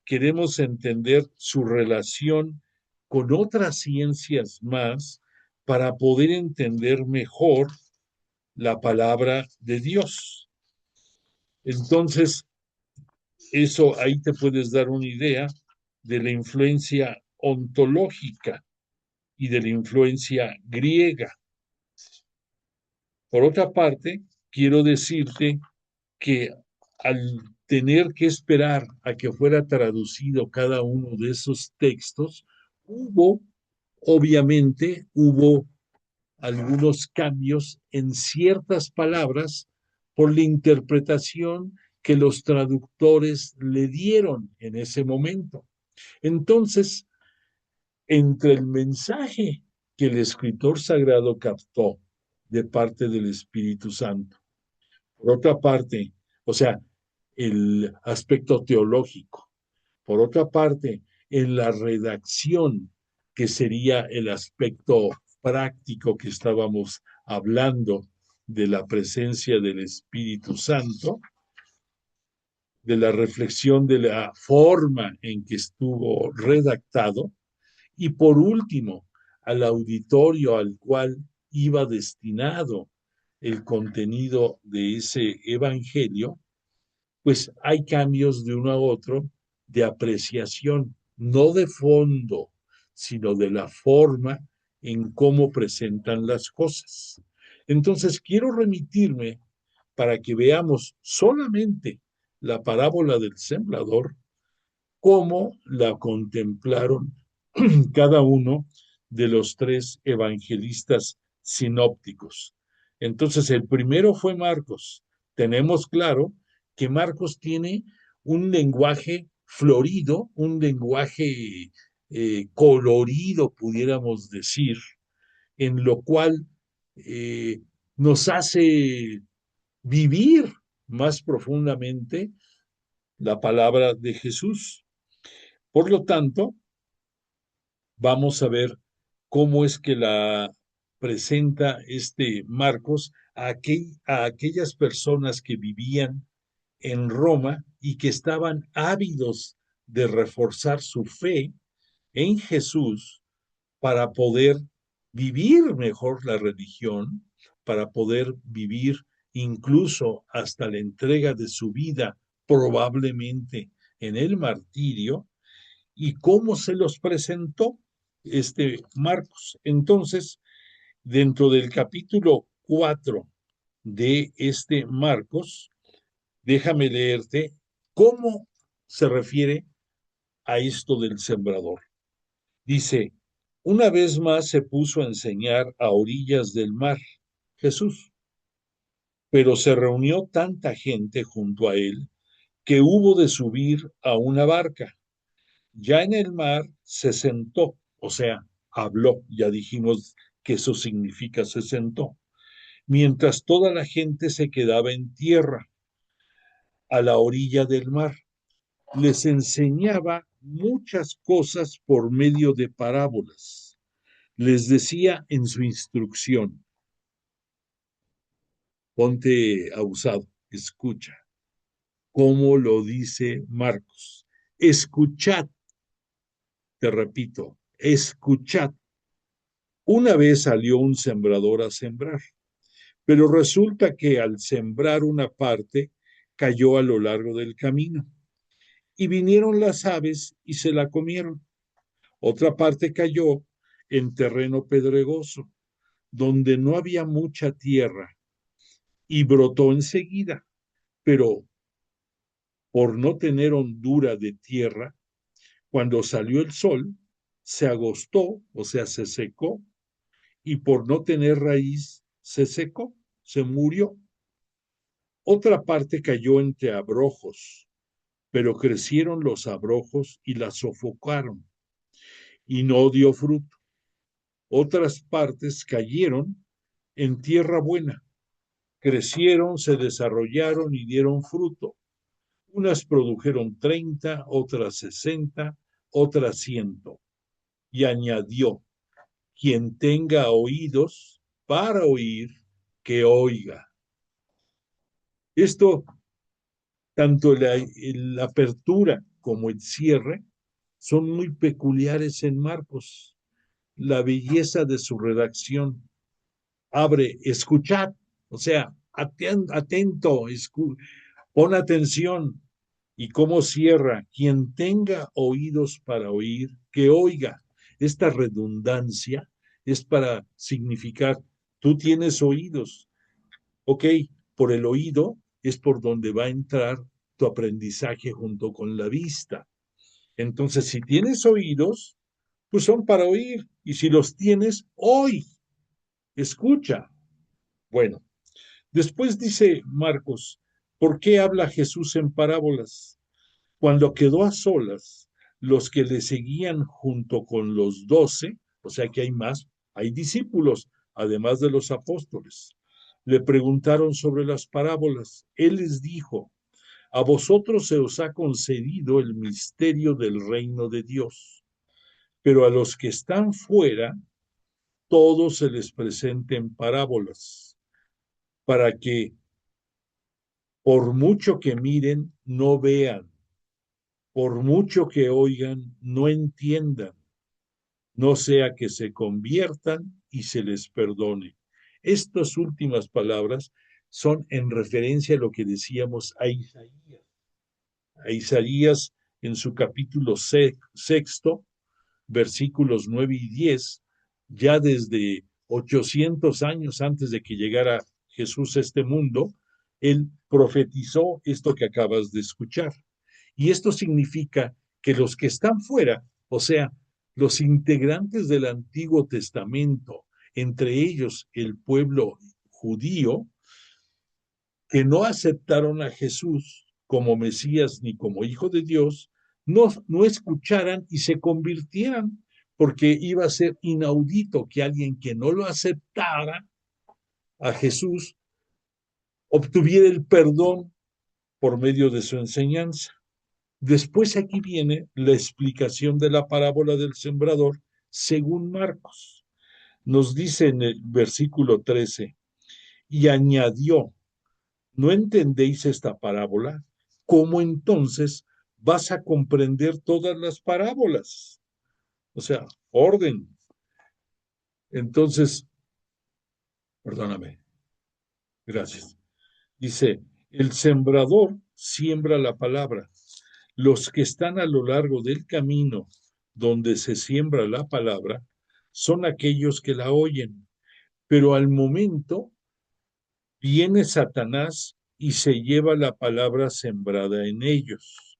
C: queremos entender su relación con otras ciencias más para poder entender mejor la palabra de Dios. Entonces, eso ahí te puedes dar una idea de la influencia ontológica y de la influencia griega. Por otra parte, quiero decirte que al tener que esperar a que fuera traducido cada uno de esos textos, obviamente, hubo algunos cambios en ciertas palabras por la interpretación que los traductores le dieron en ese momento. Entonces, entre el mensaje que el escritor sagrado captó de parte del Espíritu Santo, por otra parte, o sea, el aspecto teológico, por otra parte, en la redacción, que sería el aspecto práctico que estábamos hablando de la presencia del Espíritu Santo, de la reflexión de la forma en que estuvo redactado, y por último, al auditorio al cual iba destinado el contenido de ese evangelio, pues hay cambios de uno a otro de apreciación, no de fondo, sino de la forma en cómo presentan las cosas. Entonces, quiero remitirme para que veamos solamente la parábola del sembrador, cómo la contemplaron cada uno de los tres evangelistas sinópticos. Entonces, el primero fue Marcos. Tenemos claro que Marcos tiene un lenguaje florido, un lenguaje colorido, pudiéramos decir, en lo cual nos hace vivir más profundamente la palabra de Jesús. Por lo tanto, vamos a ver cómo es que la presenta este Marcos a aquellas personas que vivían en Roma y que estaban ávidos de reforzar su fe en Jesús para poder vivir mejor la religión, para poder vivir incluso hasta la entrega de su vida, probablemente en el martirio, y cómo se los presentó este Marcos. Entonces, dentro del capítulo 4 de este Marcos, déjame leerte cómo se refiere a esto del sembrador. Dice, una vez más se puso a enseñar a orillas del mar, Jesús, pero se reunió tanta gente junto a él que hubo de subir a una barca. Ya en el mar se sentó, o sea, habló, ya dijimos que eso significa se sentó, mientras toda la gente se quedaba en tierra, a la orilla del mar. Les enseñaba muchas cosas por medio de parábolas. Les decía en su instrucción, ponte abusado, escucha, como lo dice Marcos. Escuchad, te repito, escuchad. Una vez salió un sembrador a sembrar, pero resulta que al sembrar una parte cayó a lo largo del camino y vinieron las aves y se la comieron. Otra parte cayó en terreno pedregoso, donde no había mucha tierra y brotó enseguida, pero por no tener hondura de tierra, cuando salió el sol, se agostó, o sea, se secó, y por no tener raíz, se secó, se murió. Otra parte cayó entre abrojos, pero crecieron los abrojos y la sofocaron, y no dio fruto. Otras partes cayeron en tierra buena, crecieron, se desarrollaron y dieron fruto. Unas produjeron 30, otras 60, otras 100. Y añadió, quien tenga oídos para oír, que oiga. Esto, tanto la apertura como el cierre, son muy peculiares en Marcos. La belleza de su redacción. Abre, escuchad, o sea, atento, pon atención. Y cómo cierra, quien tenga oídos para oír, que oiga. Esta redundancia es para significar, tú tienes oídos, ok, por el oído es por donde va a entrar tu aprendizaje junto con la vista. Entonces, si tienes oídos, pues son para oír, y si los tienes, oí, escucha. Bueno, después dice Marcos, ¿por qué habla Jesús en parábolas? Cuando quedó a solas, los que le seguían junto con los 12, o sea que hay más, hay discípulos, además de los apóstoles, le preguntaron sobre las parábolas. Él les dijo, a vosotros se os ha concedido el misterio del reino de Dios, pero a los que están fuera, todo se les presenta en parábolas, para que por mucho que miren, no vean, por mucho que oigan, no entiendan, no sea que se conviertan y se les perdone. Estas últimas palabras son en referencia a lo que decíamos a Isaías. A Isaías en su capítulo sexto, versículos 9 y 10, ya desde 800 años antes de que llegara Jesús a este mundo, él profetizó esto que acabas de escuchar. Y esto significa que los que están fuera, o sea, los integrantes del Antiguo Testamento, entre ellos el pueblo judío, que no aceptaron a Jesús como Mesías ni como Hijo de Dios, no escucharan y se convirtieran, porque iba a ser inaudito que alguien que no lo aceptara a Jesús obtuviera el perdón por medio de su enseñanza. Después aquí viene la explicación de la parábola del sembrador según Marcos. Nos dice en el versículo 13, y añadió, ¿no entendéis esta parábola? ¿Cómo entonces vas a comprender todas las parábolas? O sea, orden. Entonces, perdóname, gracias. Dice, el sembrador siembra la palabra. Los que están a lo largo del camino donde se siembra la palabra son aquellos que la oyen, pero al momento viene Satanás y se lleva la palabra sembrada en ellos.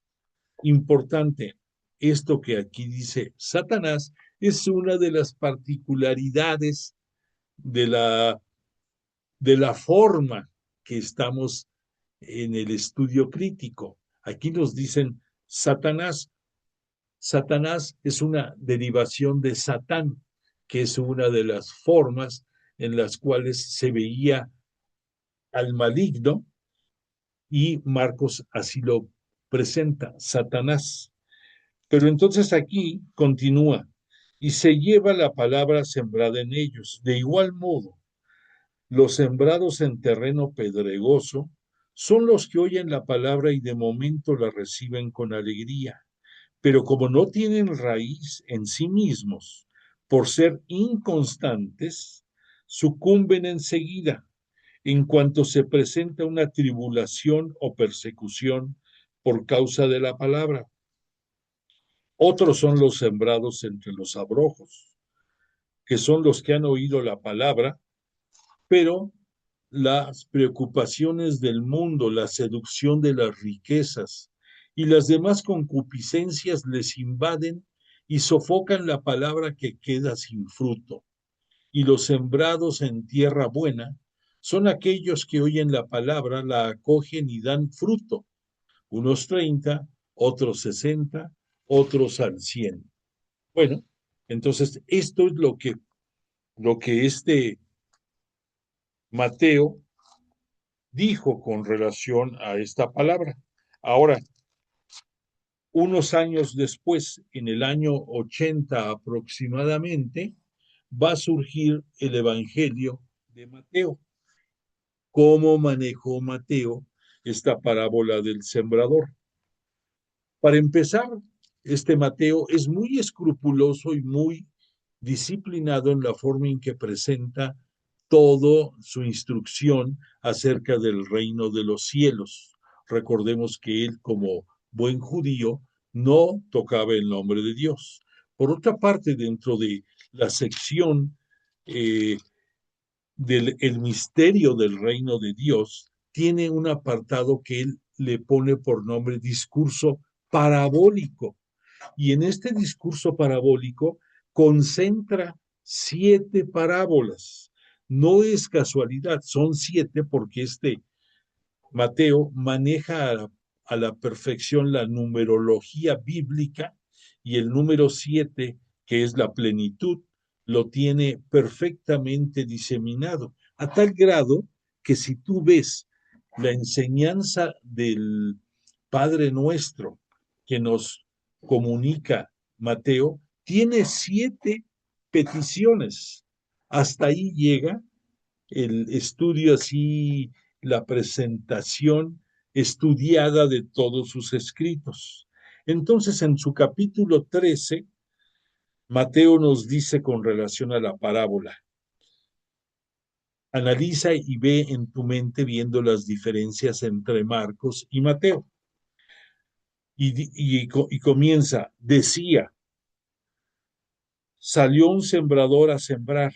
C: Importante, esto que aquí dice Satanás es una de las particularidades de la forma que estamos en el estudio crítico. Aquí nos dicen Satanás. Satanás es una derivación de Satán, que es una de las formas en las cuales se veía al maligno, y Marcos así lo presenta, Satanás. Pero entonces aquí continúa, y se lleva la palabra sembrada en ellos. De igual modo, los sembrados en terreno pedregoso son los que oyen la palabra y de momento la reciben con alegría, pero como no tienen raíz en sí mismos, por ser inconstantes, sucumben enseguida en cuanto se presenta una tribulación o persecución por causa de la palabra. Otros son los sembrados entre los abrojos, que son los que han oído la palabra, pero las preocupaciones del mundo, la seducción de las riquezas y las demás concupiscencias les invaden y sofocan la palabra, que queda sin fruto. Y los sembrados en tierra buena son aquellos que oyen la palabra, la acogen y dan fruto, unos 30, otros 60, otros al 100. Bueno, entonces esto es lo que este Mateo dijo con relación a esta palabra. Ahora, unos años después, en el año 80 aproximadamente, va a surgir el Evangelio de Mateo. ¿Cómo manejó Mateo esta parábola del sembrador? Para empezar, este Mateo es muy escrupuloso y muy disciplinado en la forma en que presenta toda su instrucción acerca del reino de los cielos. Recordemos que él, como buen judío, no tocaba el nombre de Dios. Por otra parte, dentro de la sección del el misterio del reino de Dios, tiene un apartado que él le pone por nombre discurso parabólico. Y en este discurso parabólico concentra 7 parábolas. No es casualidad, son 7 porque este Mateo maneja a la perfección la numerología bíblica, y el número 7, que es la plenitud, lo tiene perfectamente diseminado, a tal grado que si tú ves la enseñanza del Padre Nuestro que nos comunica Mateo, tiene 7 peticiones. Hasta ahí llega el estudio, así, la presentación estudiada de todos sus escritos. Entonces, en su capítulo 13, Mateo nos dice con relación a la parábola: analiza y ve en tu mente viendo las diferencias entre Marcos y Mateo. Y comienza, decía, salió un sembrador a sembrar,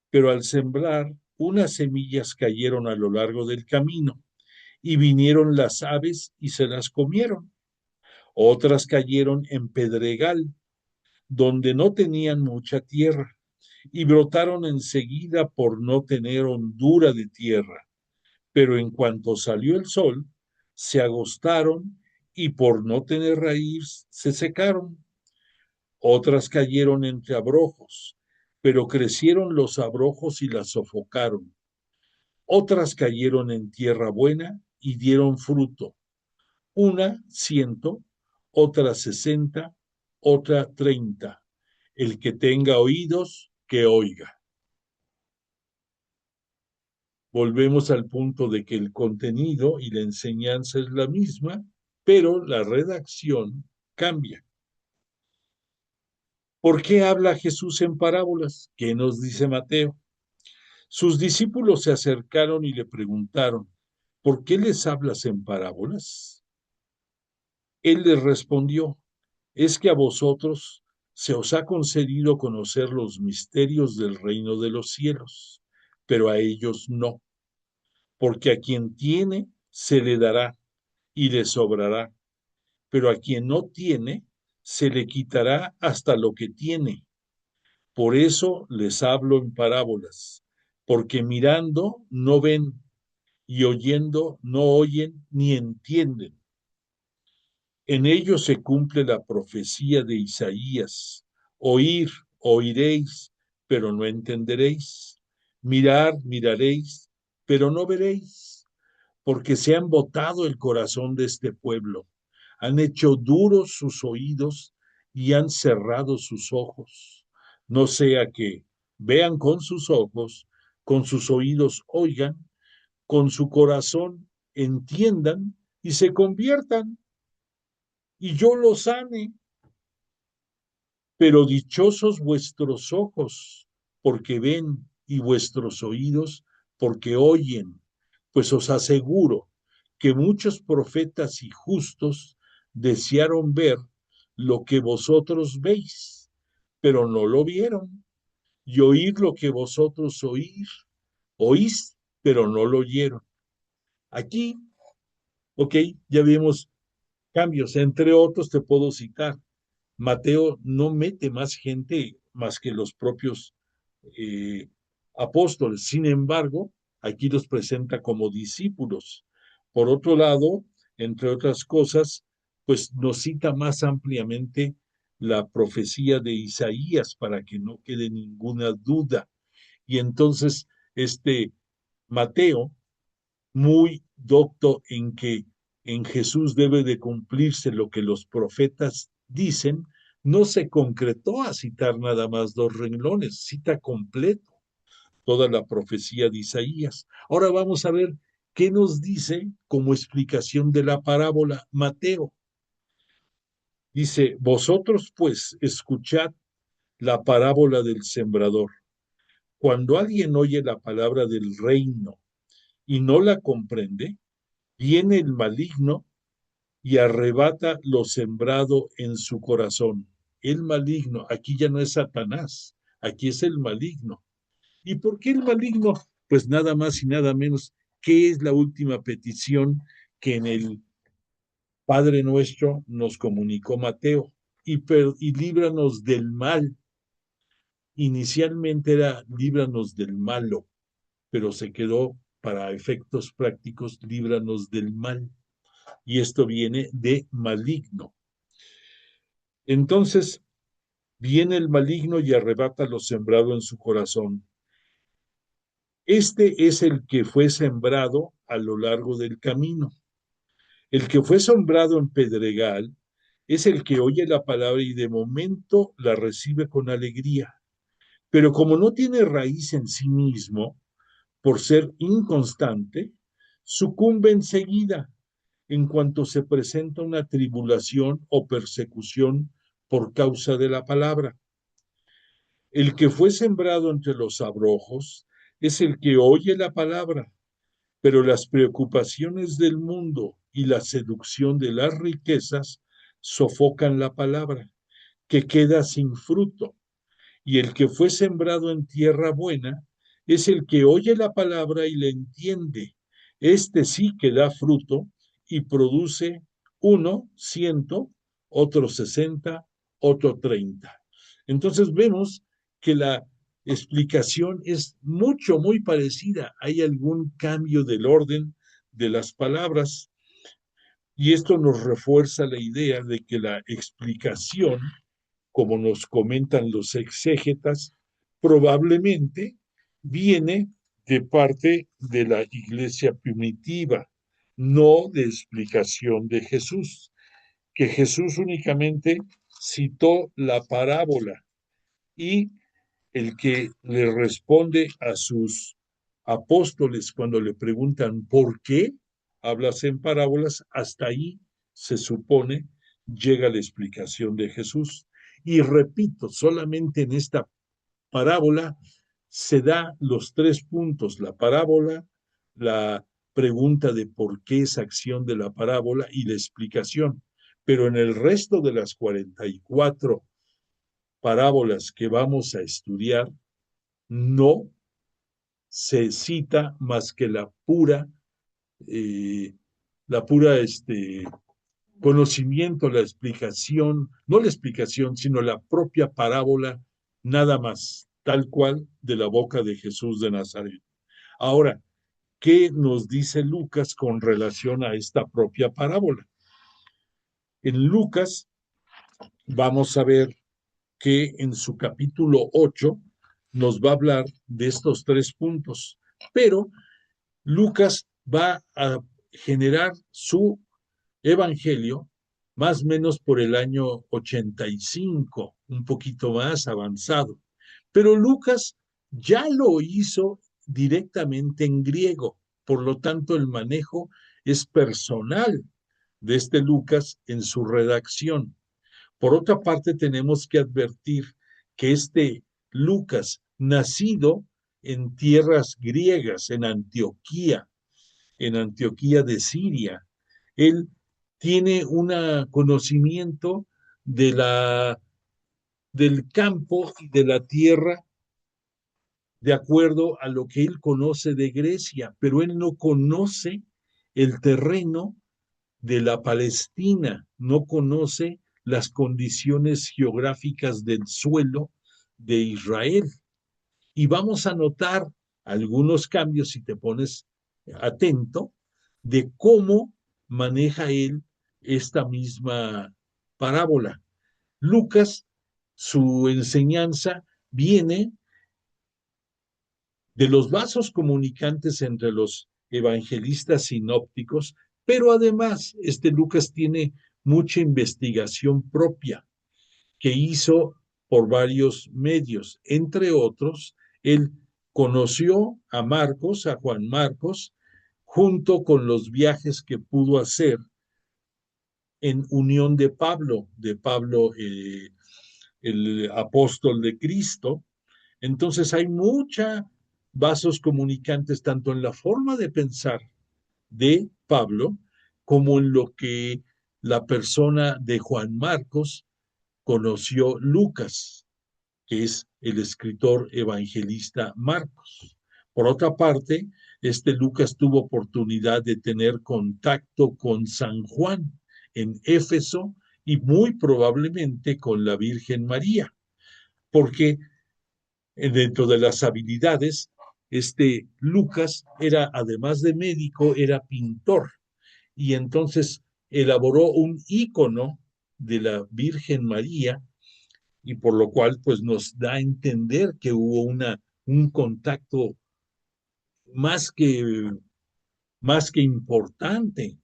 C: pero al sembrar, unas semillas cayeron a lo largo del camino, y vinieron las aves y se las comieron. Otras cayeron en pedregal, donde no tenían mucha tierra, y brotaron enseguida por no tener hondura de tierra. Pero en cuanto salió el sol, se agostaron y por no tener raíz se secaron. Otras cayeron entre abrojos, pero crecieron los abrojos y las sofocaron. Otras cayeron en tierra buena y dieron fruto, una 100, otra 60, otra 30. El que tenga oídos, que oiga. Volvemos al punto de que el contenido y la enseñanza es la misma, pero la redacción cambia. ¿Por qué habla Jesús en parábolas? ¿Qué nos dice Mateo? Sus discípulos se acercaron y le preguntaron: ¿por qué les hablas en parábolas? Él les respondió: es que a vosotros se os ha concedido conocer los misterios del reino de los cielos, pero a ellos no, porque a quien tiene se le dará y le sobrará, pero a quien no tiene se le quitará hasta lo que tiene. Por eso les hablo en parábolas, porque mirando no ven, y oyendo no oyen ni entienden. En ello se cumple la profecía de Isaías: oír, oiréis, pero no entenderéis; mirar, miraréis, pero no veréis, porque se han botado el corazón de este pueblo, han hecho duros sus oídos y han cerrado sus ojos, no sea que vean con sus ojos, con sus oídos oigan, con su corazón entiendan y se conviertan, y yo los sane. Pero dichosos vuestros ojos, porque ven, y vuestros oídos, porque oyen, pues os aseguro que muchos profetas y justos desearon ver lo que vosotros veis, pero no lo vieron, y oír lo que vosotros oís, pero no lo oyeron. Aquí, ok, ya vimos cambios, entre otros te puedo citar. Mateo no mete más gente más que los propios eh, apóstoles. Sin embargo, aquí los presenta como discípulos. Por otro lado, entre otras cosas, pues nos cita más ampliamente la profecía de Isaías para que no quede ninguna duda. Y entonces, Mateo, muy docto en que en Jesús debe de cumplirse lo que los profetas dicen, no se concretó a citar nada más 2 renglones, cita completo toda la profecía de Isaías. Ahora vamos a ver qué nos dice como explicación de la parábola Mateo. Dice: vosotros pues escuchad la parábola del sembrador. Cuando alguien oye la palabra del reino y no la comprende, viene el maligno y arrebata lo sembrado en su corazón. El maligno, aquí ya no es Satanás, aquí es el maligno. ¿Y por qué el maligno? Pues nada más y nada menos, ¿qué es la última petición que en el Padre Nuestro nos comunicó Mateo? Y líbranos del mal. Inicialmente era líbranos del malo, pero se quedó para efectos prácticos líbranos del mal. Y esto viene de maligno. Entonces viene el maligno y arrebata lo sembrado en su corazón. Este es el que fue sembrado a lo largo del camino. El que fue sembrado en pedregal es el que oye la palabra y de momento la recibe con alegría. Pero como no tiene raíz en sí mismo, por ser inconstante, sucumbe enseguida en cuanto se presenta una tribulación o persecución por causa de la palabra. El que fue sembrado entre los abrojos es el que oye la palabra, pero las preocupaciones del mundo y la seducción de las riquezas sofocan la palabra, que queda sin fruto. Y el que fue sembrado en tierra buena es el que oye la palabra y la entiende. Este sí que da fruto y produce 100, otro 60, otro 30. Entonces vemos que la explicación es muy parecida. Hay algún cambio del orden de las palabras y esto nos refuerza la idea de que la explicación, como nos comentan los exégetas, probablemente viene de parte de la iglesia primitiva, no de explicación de Jesús, que Jesús únicamente citó la parábola y el que le responde a sus apóstoles cuando le preguntan por qué hablas en parábolas, hasta ahí se supone llega la explicación de Jesús. Y repito, solamente en esta parábola se da los 3 puntos: la parábola, la pregunta de por qué esa acción de la parábola y la explicación. Pero en el resto de las 44 parábolas que vamos a estudiar, no se cita más que la pura conocimiento, la explicación, no la explicación, sino la propia parábola, nada más, tal cual de la boca de Jesús de Nazaret. Ahora, ¿qué nos dice Lucas con relación a esta propia parábola? En Lucas vamos a ver que en su capítulo 8 nos va a hablar de estos 3 puntos, pero Lucas va a generar su evangelio más o menos por el año 85, un poquito más avanzado. Pero Lucas ya lo hizo directamente en griego, por lo tanto el manejo es personal de este Lucas en su redacción. Por otra parte, tenemos que advertir que este Lucas, nacido en tierras griegas, en Antioquía de Siria, él tiene un conocimiento del campo y de la tierra de acuerdo a lo que él conoce de Grecia, pero él no conoce el terreno de la Palestina, no conoce las condiciones geográficas del suelo de Israel. Y vamos a notar algunos cambios, si te pones atento, de cómo maneja él esta misma parábola. Lucas, su enseñanza viene de los vasos comunicantes entre los evangelistas sinópticos, pero además Lucas tiene mucha investigación propia que hizo por varios medios. Entre otros, él conoció a Juan Marcos, junto con los viajes que pudo hacer en unión de Pablo, el apóstol de Cristo. Entonces hay muchos vasos comunicantes tanto en la forma de pensar de Pablo como en lo que la persona de Juan Marcos conoció Lucas, que es el escritor evangelista Marcos. Por otra parte, Lucas tuvo oportunidad de tener contacto con San Juan en Éfeso y muy probablemente con la Virgen María, porque dentro de las habilidades, Lucas era, además de médico, era pintor, y entonces elaboró un ícono de la Virgen María, y por lo cual pues nos da a entender que hubo un contacto más que, más que importante,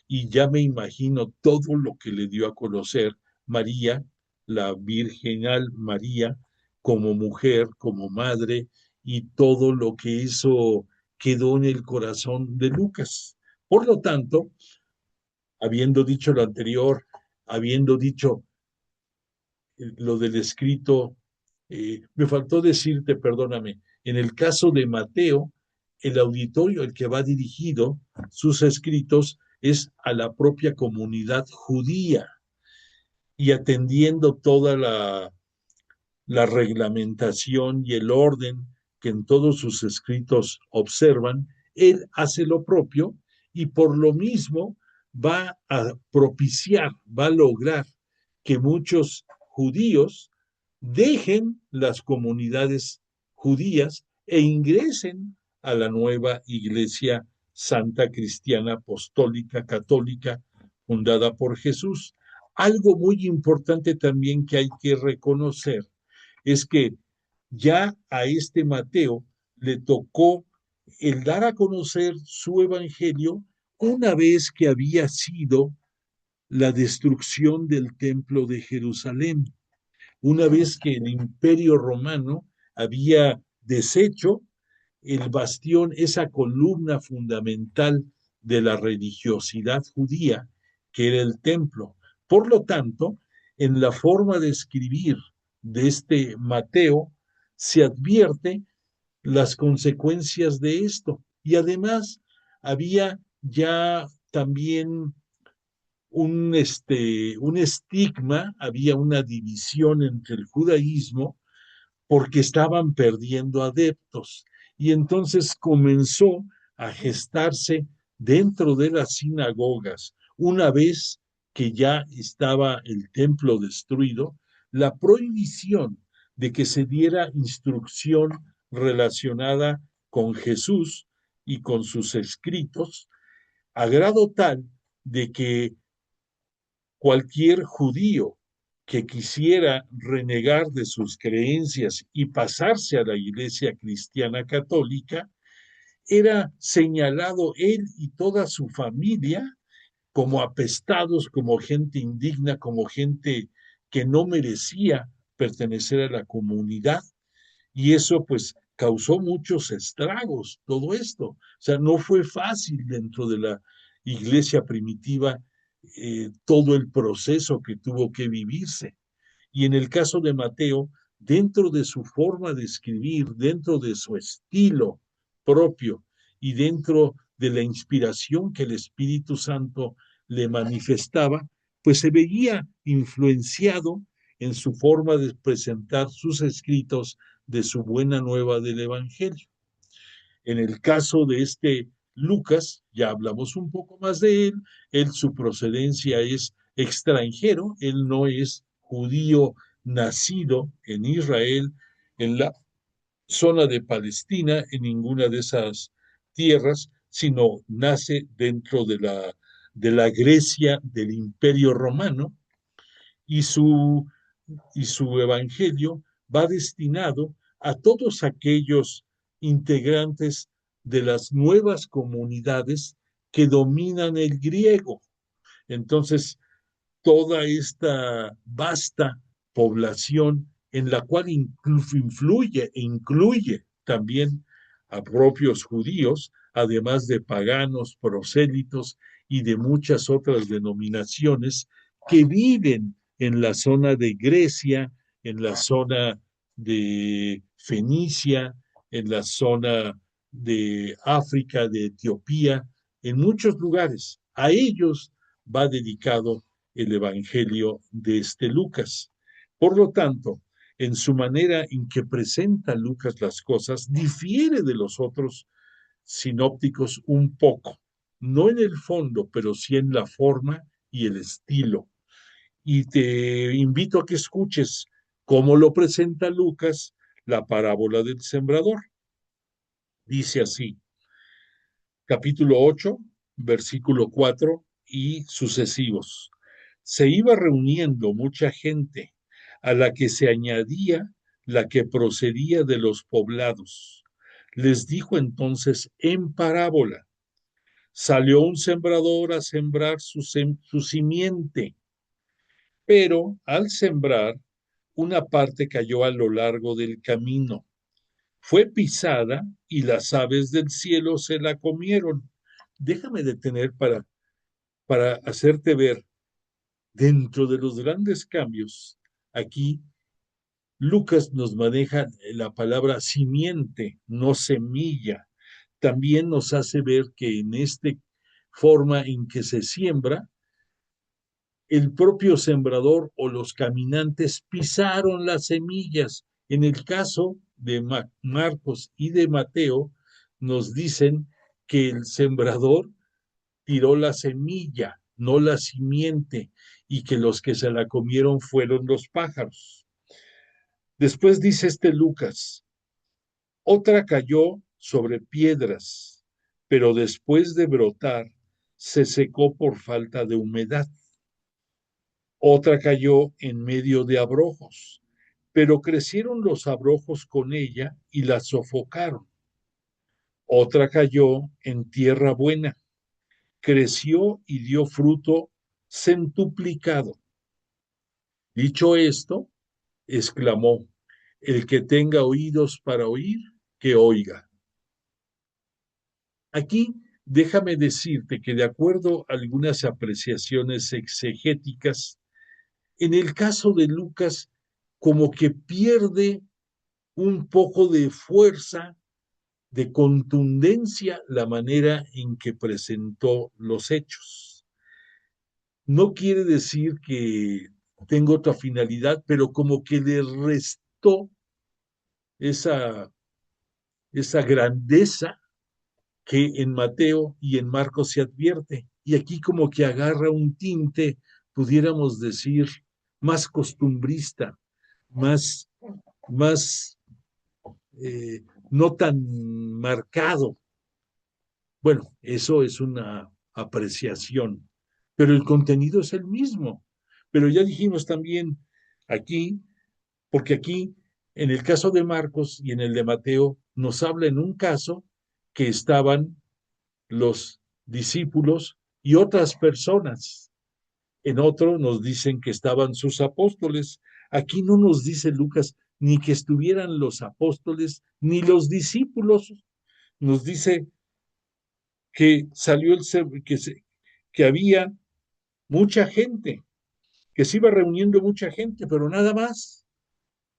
C: y ya me imagino todo lo que le dio a conocer María, la Virginal María, como mujer, como madre, y todo lo que eso quedó en el corazón de Lucas. Por lo tanto, habiendo dicho lo anterior, habiendo dicho lo del escrito, me faltó decirte, perdóname, en el caso de Mateo, el auditorio al que va dirigido sus escritos es a la propia comunidad judía, y atendiendo toda la reglamentación y el orden que en todos sus escritos observan, él hace lo propio, y por lo mismo va a propiciar, va a lograr que muchos judíos dejen las comunidades judías e ingresen a la nueva Iglesia Santa Cristiana Apostólica Católica fundada por Jesús. Algo muy importante también que hay que reconocer es que ya a Mateo le tocó el dar a conocer su evangelio una vez que había sido la destrucción del templo de Jerusalén, una vez que el Imperio Romano había deshecho el bastión, esa columna fundamental de la religiosidad judía, que era el templo. Por lo tanto, en la forma de escribir de Mateo se advierte las consecuencias de esto. Y además había ya también un estigma, había una división entre el judaísmo porque estaban perdiendo adeptos. Y entonces comenzó a gestarse dentro de las sinagogas, una vez que ya estaba el templo destruido, la prohibición de que se diera instrucción relacionada con Jesús y con sus escritos, a grado tal de que Cualquier judío que quisiera renegar de sus creencias y pasarse a la Iglesia Cristiana Católica, era señalado él y toda su familia como apestados, como gente indigna, como gente que no merecía pertenecer a la comunidad. Y eso pues causó muchos estragos, todo esto. O sea, no fue fácil dentro de la iglesia primitiva todo el proceso que tuvo que vivirse. Y en el caso de Mateo, dentro de su forma de escribir, dentro de su estilo propio y dentro de la inspiración que el Espíritu Santo le manifestaba, pues se veía influenciado en su forma de presentar sus escritos de su buena nueva del Evangelio. En el caso de este Lucas, ya hablamos un poco más de él, su procedencia es extranjero, él no es judío nacido en Israel, en la zona de Palestina, en ninguna de esas tierras, sino nace dentro de la Grecia del Imperio Romano, y y su evangelio va destinado a todos aquellos integrantes de las nuevas comunidades que dominan el griego. Entonces, toda esta vasta población en la cual influye e incluye también a propios judíos, además de paganos, prosélitos y de muchas otras denominaciones que viven en la zona de Grecia, en la zona de Fenicia, en la zona de África, de Etiopía, en muchos lugares. A ellos va dedicado el Evangelio de este Lucas. Por lo tanto, en su manera en que presenta Lucas las cosas, difiere de los otros sinópticos un poco, no en el fondo, pero sí en la forma y el estilo. Y te invito a que escuches cómo lo presenta Lucas, la parábola del sembrador. Dice así, capítulo 8, versículo 4 y sucesivos. Se iba reuniendo mucha gente, a la que se añadía la que procedía de los poblados. Les dijo entonces en parábola, salió un sembrador a sembrar su simiente, pero al sembrar, una parte cayó a lo largo del camino. Fue pisada y las aves del cielo se la comieron. Déjame detener para hacerte ver, dentro de los grandes cambios, aquí Lucas nos maneja la palabra simiente, no semilla. También nos hace ver que en esta forma en que se siembra, el propio sembrador o los caminantes pisaron las semillas. En el caso de Marcos y de Mateo, nos dicen que el sembrador tiró la semilla, no la simiente, y que los que se la comieron fueron los pájaros. Después dice este Lucas, otra cayó sobre piedras, pero después de brotar se secó por falta de humedad. Otra cayó en medio de abrojos, pero crecieron los abrojos con ella y la sofocaron. Otra cayó en tierra buena, creció y dio fruto centuplicado. Dicho esto, exclamó, el que tenga oídos para oír, que oiga. Aquí déjame decirte que de acuerdo a algunas apreciaciones exegéticas, en el caso de Lucas, como que pierde un poco de fuerza, de contundencia, la manera en que presentó los hechos. No quiere decir que tenga otra finalidad, pero como que le restó esa grandeza que en Mateo y en Marcos se advierte. Y aquí como que agarra un tinte, pudiéramos decir, más costumbrista, más, más no tan marcado. Bueno, eso es una apreciación, pero el contenido es el mismo. Pero ya dijimos también aquí, porque aquí, en el caso de Marcos y en el de Mateo, nos habla en un caso que estaban los discípulos y otras personas. En otro nos dicen que estaban sus apóstoles. Aquí no nos dice Lucas ni que estuvieran los apóstoles ni los discípulos. Nos dice que salió que había mucha gente, que se iba reuniendo mucha gente, pero nada más.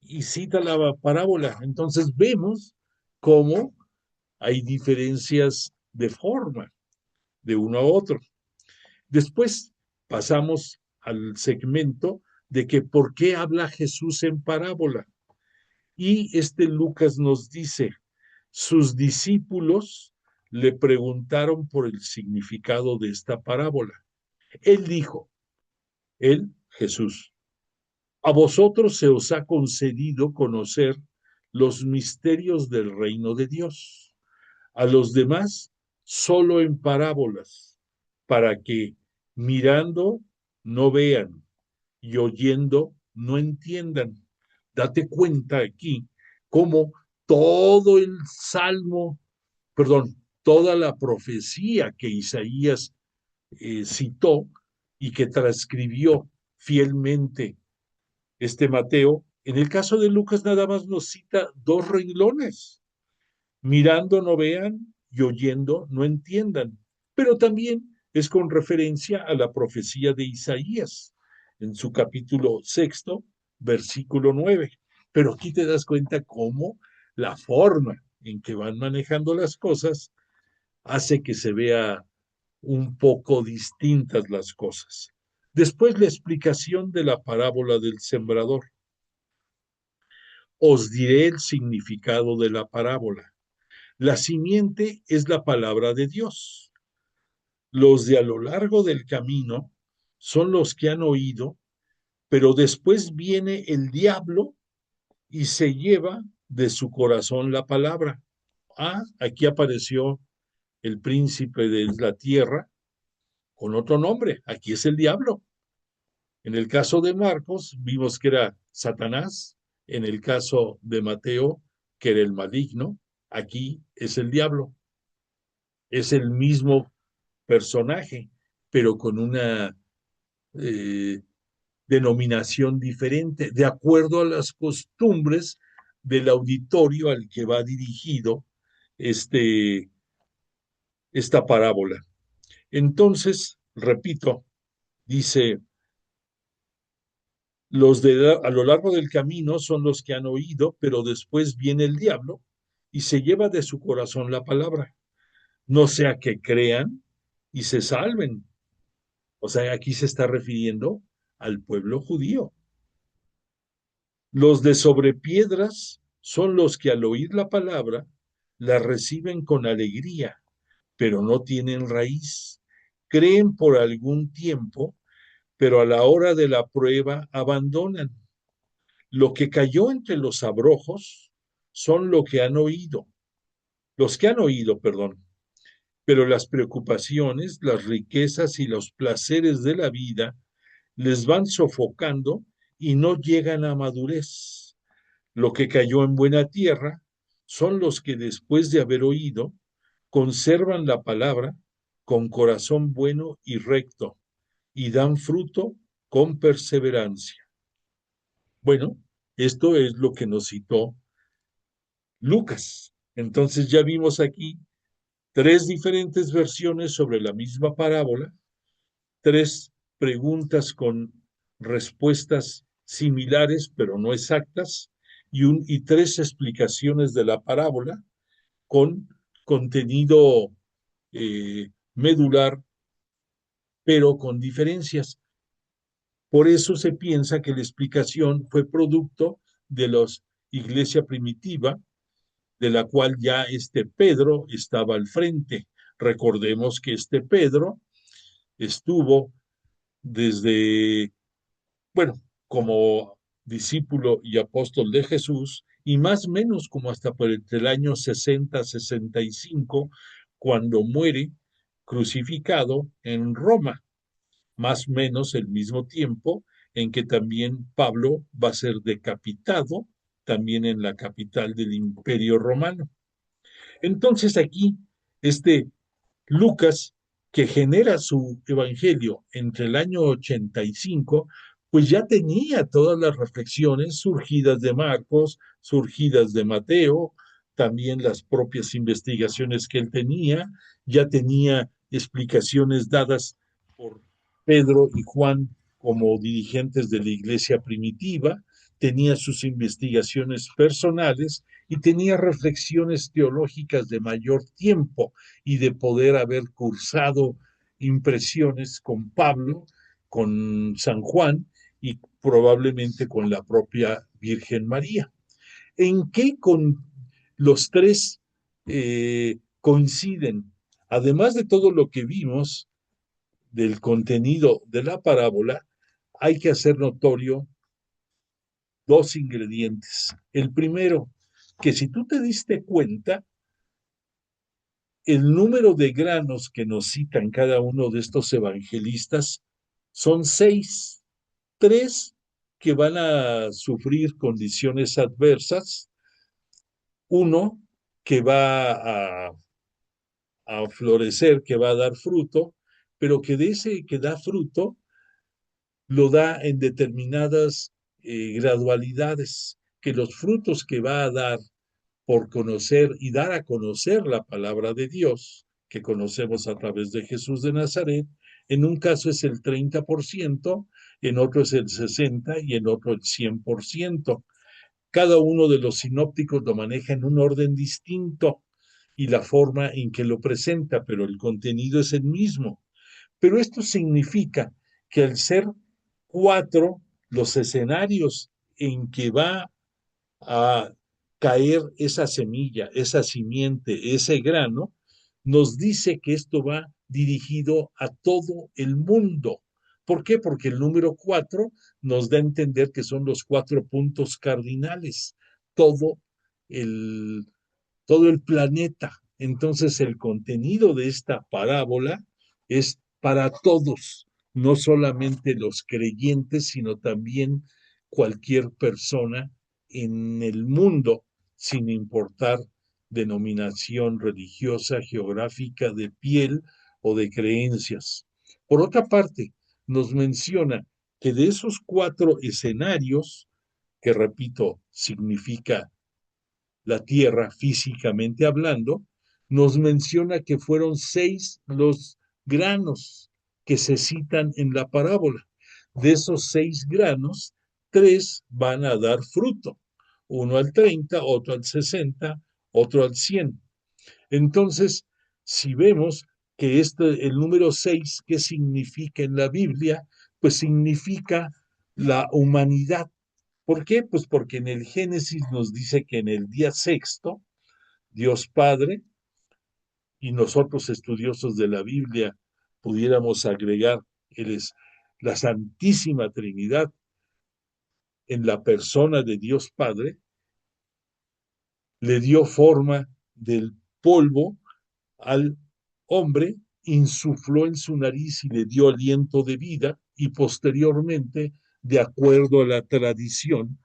C: Y cita la parábola. Entonces vemos cómo hay diferencias de forma de uno a otro. Después pasamos al segmento de que por qué habla Jesús en parábola. Y Lucas nos dice, sus discípulos le preguntaron por el significado de esta parábola. Él dijo, Jesús, a vosotros se os ha concedido conocer los misterios del reino de Dios. A los demás, solo en parábolas, para que mirando no vean y oyendo no entiendan. Date cuenta aquí cómo todo el salmo, toda la profecía que Isaías citó y que transcribió fielmente Mateo, en el caso de Lucas nada más nos cita 2 renglones. Mirando no vean y oyendo no entiendan. Pero también es con referencia a la profecía de Isaías, en su capítulo 6, versículo 9. Pero aquí te das cuenta cómo la forma en que van manejando las cosas hace que se vea un poco distintas las cosas. Después la explicación de la parábola del sembrador. Os diré el significado de la parábola. La simiente es la palabra de Dios. Los de a lo largo del camino son los que han oído, pero después viene el diablo y se lleva de su corazón la palabra. Aquí apareció el príncipe de la tierra con otro nombre. Aquí es el diablo. En el caso de Marcos vimos que era Satanás. En el caso de Mateo, que era el maligno. Aquí es el diablo. Es el mismo personaje, pero con una denominación diferente, de acuerdo a las costumbres del auditorio al que va dirigido esta parábola. Entonces, repito, dice, los a lo largo del camino son los que han oído, pero después viene el diablo y se lleva de su corazón la palabra, no sea que crean y se salven. O sea, aquí se está refiriendo al pueblo judío. Los de sobre piedras son los que al oír la palabra la reciben con alegría, pero no tienen raíz. Creen por algún tiempo, pero a la hora de la prueba abandonan. Lo que cayó entre los abrojos son los que han oído, pero las preocupaciones, las riquezas y los placeres de la vida les van sofocando y no llegan a madurez. Lo que cayó en buena tierra son los que después de haber oído conservan la palabra con corazón bueno y recto y dan fruto con perseverancia. Bueno, esto es lo que nos citó Lucas. Entonces ya vimos aquí 3 diferentes versiones sobre la misma parábola, 3 preguntas con respuestas similares pero no exactas y 3 explicaciones de la parábola con contenido medular pero con diferencias. Por eso se piensa que la explicación fue producto de la iglesia primitiva, de la cual ya Pedro estaba al frente. Recordemos que Pedro estuvo desde, como discípulo y apóstol de Jesús, y más o menos como hasta por entre el año 60-65, cuando muere crucificado en Roma, más o menos el mismo tiempo en que también Pablo va a ser decapitado, también en la capital del Imperio Romano. Entonces aquí, este Lucas, que genera su evangelio entre el año 85, pues ya tenía todas las reflexiones surgidas de Marcos, surgidas de Mateo, también las propias investigaciones que él tenía, ya tenía explicaciones dadas por Pedro y Juan como dirigentes de la iglesia primitiva, tenía sus investigaciones personales y tenía reflexiones teológicas de mayor tiempo y de poder haber cursado impresiones con Pablo, con San Juan y probablemente con la propia Virgen María. ¿En qué con los tres coinciden? Además de todo lo que vimos del contenido de la parábola, hay que hacer notorio dos ingredientes. El primero, que si tú te diste cuenta, el número de granos que nos citan cada uno de estos evangelistas son 6, 3 que van a sufrir condiciones adversas, uno que va a florecer, que va a dar fruto, pero que de ese que da fruto lo da en determinadas gradualidades, que los frutos que va a dar por conocer y dar a conocer la palabra de Dios, que conocemos a través de Jesús de Nazaret, en un caso es el 30%, en otro es el 60% y en otro el 100%. Cada uno de los sinópticos lo maneja en un orden distinto y la forma en que lo presenta, pero el contenido es el mismo. Pero esto significa que al ser 4 los escenarios en que va a caer esa semilla, esa simiente, ese grano, nos dice que esto va dirigido a todo el mundo. ¿Por qué? Porque el número 4 nos da a entender que son los 4 puntos cardinales, todo el, todo el planeta. Entonces el contenido de esta parábola es para todos, no solamente los creyentes, sino también cualquier persona en el mundo, sin importar denominación religiosa, geográfica, de piel o de creencias. Por otra parte, nos menciona que de esos 4 escenarios, que repito, significa la tierra físicamente hablando, nos menciona que fueron 6 los granos que se citan en la parábola. De esos 6 granos, 3 van a dar fruto, uno al 30, otro al 60, otro al 100. Entonces, si vemos que el número 6, ¿qué significa en la Biblia? Pues significa la humanidad. ¿Por qué? Pues porque en el Génesis nos dice que en el día sexto, Dios Padre, y nosotros estudiosos de la Biblia pudiéramos agregar, Él es la Santísima Trinidad en la persona de Dios Padre, le dio forma del polvo al hombre, insufló en su nariz y le dio aliento de vida y posteriormente, de acuerdo a la tradición,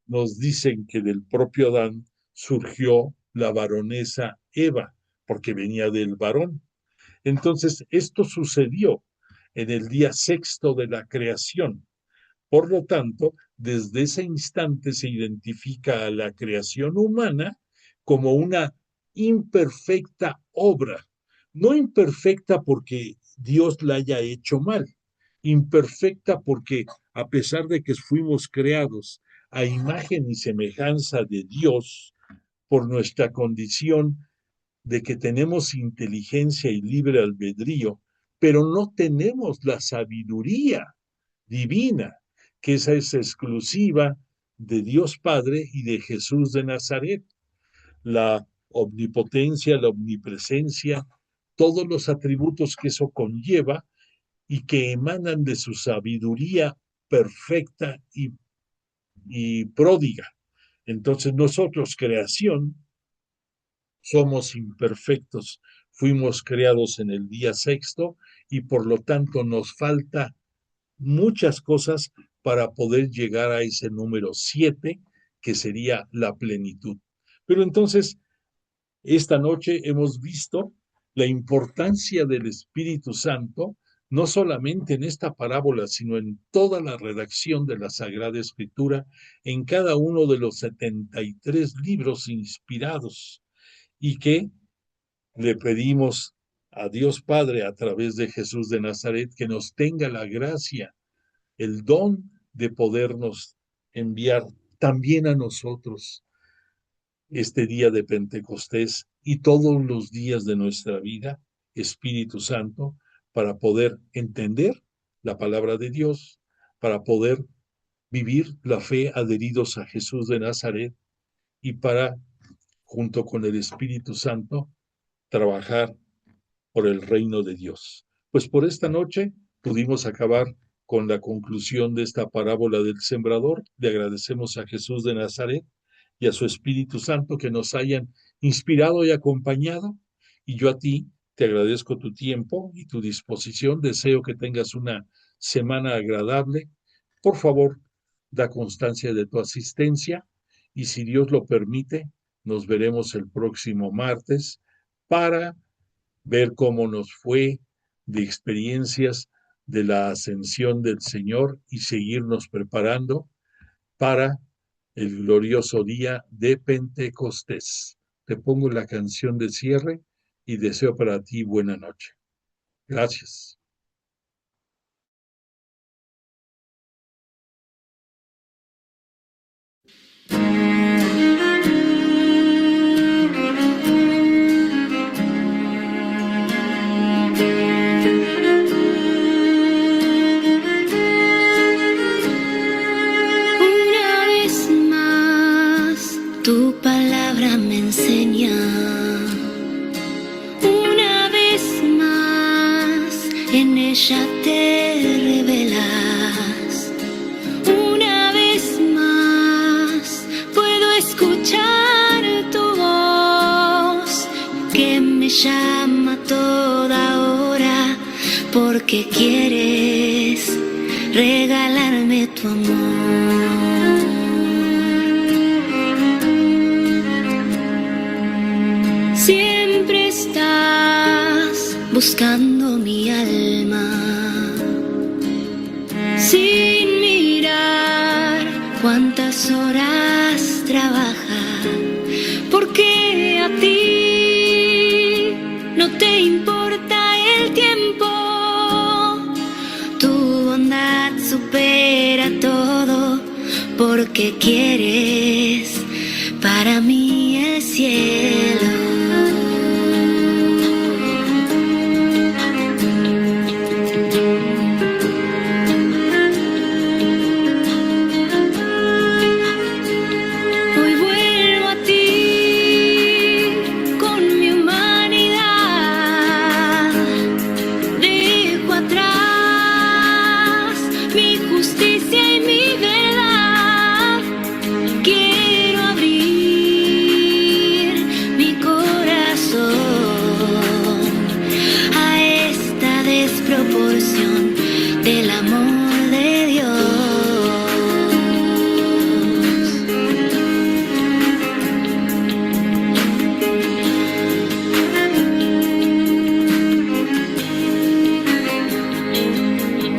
C: nos dicen que del propio Adán surgió la baronesa Eva, porque venía del varón. Entonces, esto sucedió en el día sexto de la creación. Por lo tanto, desde ese instante se identifica a la creación humana como una imperfecta obra. No imperfecta porque Dios la haya hecho mal, imperfecta porque a pesar de que fuimos creados a imagen y semejanza de Dios por nuestra condición de que tenemos inteligencia y libre albedrío, pero no tenemos la sabiduría divina, que esa es exclusiva de Dios Padre y de Jesús de Nazaret. La omnipotencia, la omnipresencia, todos los atributos que eso conlleva y que emanan de su sabiduría perfecta y pródiga. Entonces nosotros, creación, somos imperfectos, fuimos creados en el día sexto y por lo tanto nos falta muchas cosas para poder llegar a ese número 7, que sería la plenitud. Pero entonces, esta noche hemos visto la importancia del Espíritu Santo, no solamente en esta parábola, sino en toda la redacción de la Sagrada Escritura, en cada uno de los 73 libros inspirados, y que le pedimos a Dios Padre a través de Jesús de Nazaret que nos tenga la gracia, el don de podernos enviar también a nosotros este día de Pentecostés y todos los días de nuestra vida, Espíritu Santo, para poder entender la palabra de Dios, para poder vivir la fe adheridos a Jesús de Nazaret y para, junto con el Espíritu Santo, trabajar por el reino de Dios. Pues por esta noche pudimos acabar con la conclusión de esta parábola del sembrador. Le agradecemos a Jesús de Nazaret y a su Espíritu Santo que nos hayan inspirado y acompañado. Y yo a ti te agradezco tu tiempo y tu disposición. Deseo que tengas una semana agradable. Por favor, da constancia de tu asistencia y si Dios lo permite, nos veremos el próximo martes para ver cómo nos fue de experiencias de la ascensión del Señor y seguirnos preparando para el glorioso día de Pentecostés. Te pongo la canción de cierre y deseo para ti buena noche. Gracias.
B: Tu palabra me enseña, una vez más en ella te revelas, una vez más puedo escuchar tu voz que me llama toda hora porque quieres regalarme tu amor. Siempre estás buscando mi alma, sin mirar cuántas horas trabaja, porque a ti no te importa el tiempo, tu bondad supera todo, porque quieres para mí el cielo. Del amor de Dios.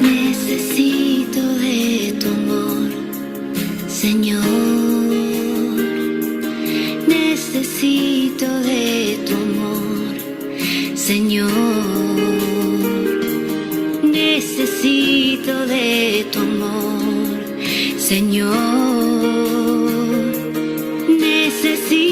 B: Necesito de tu amor, Señor. Necesito de tu amor, Señor. Necesito de tu amor, Señor. Necesito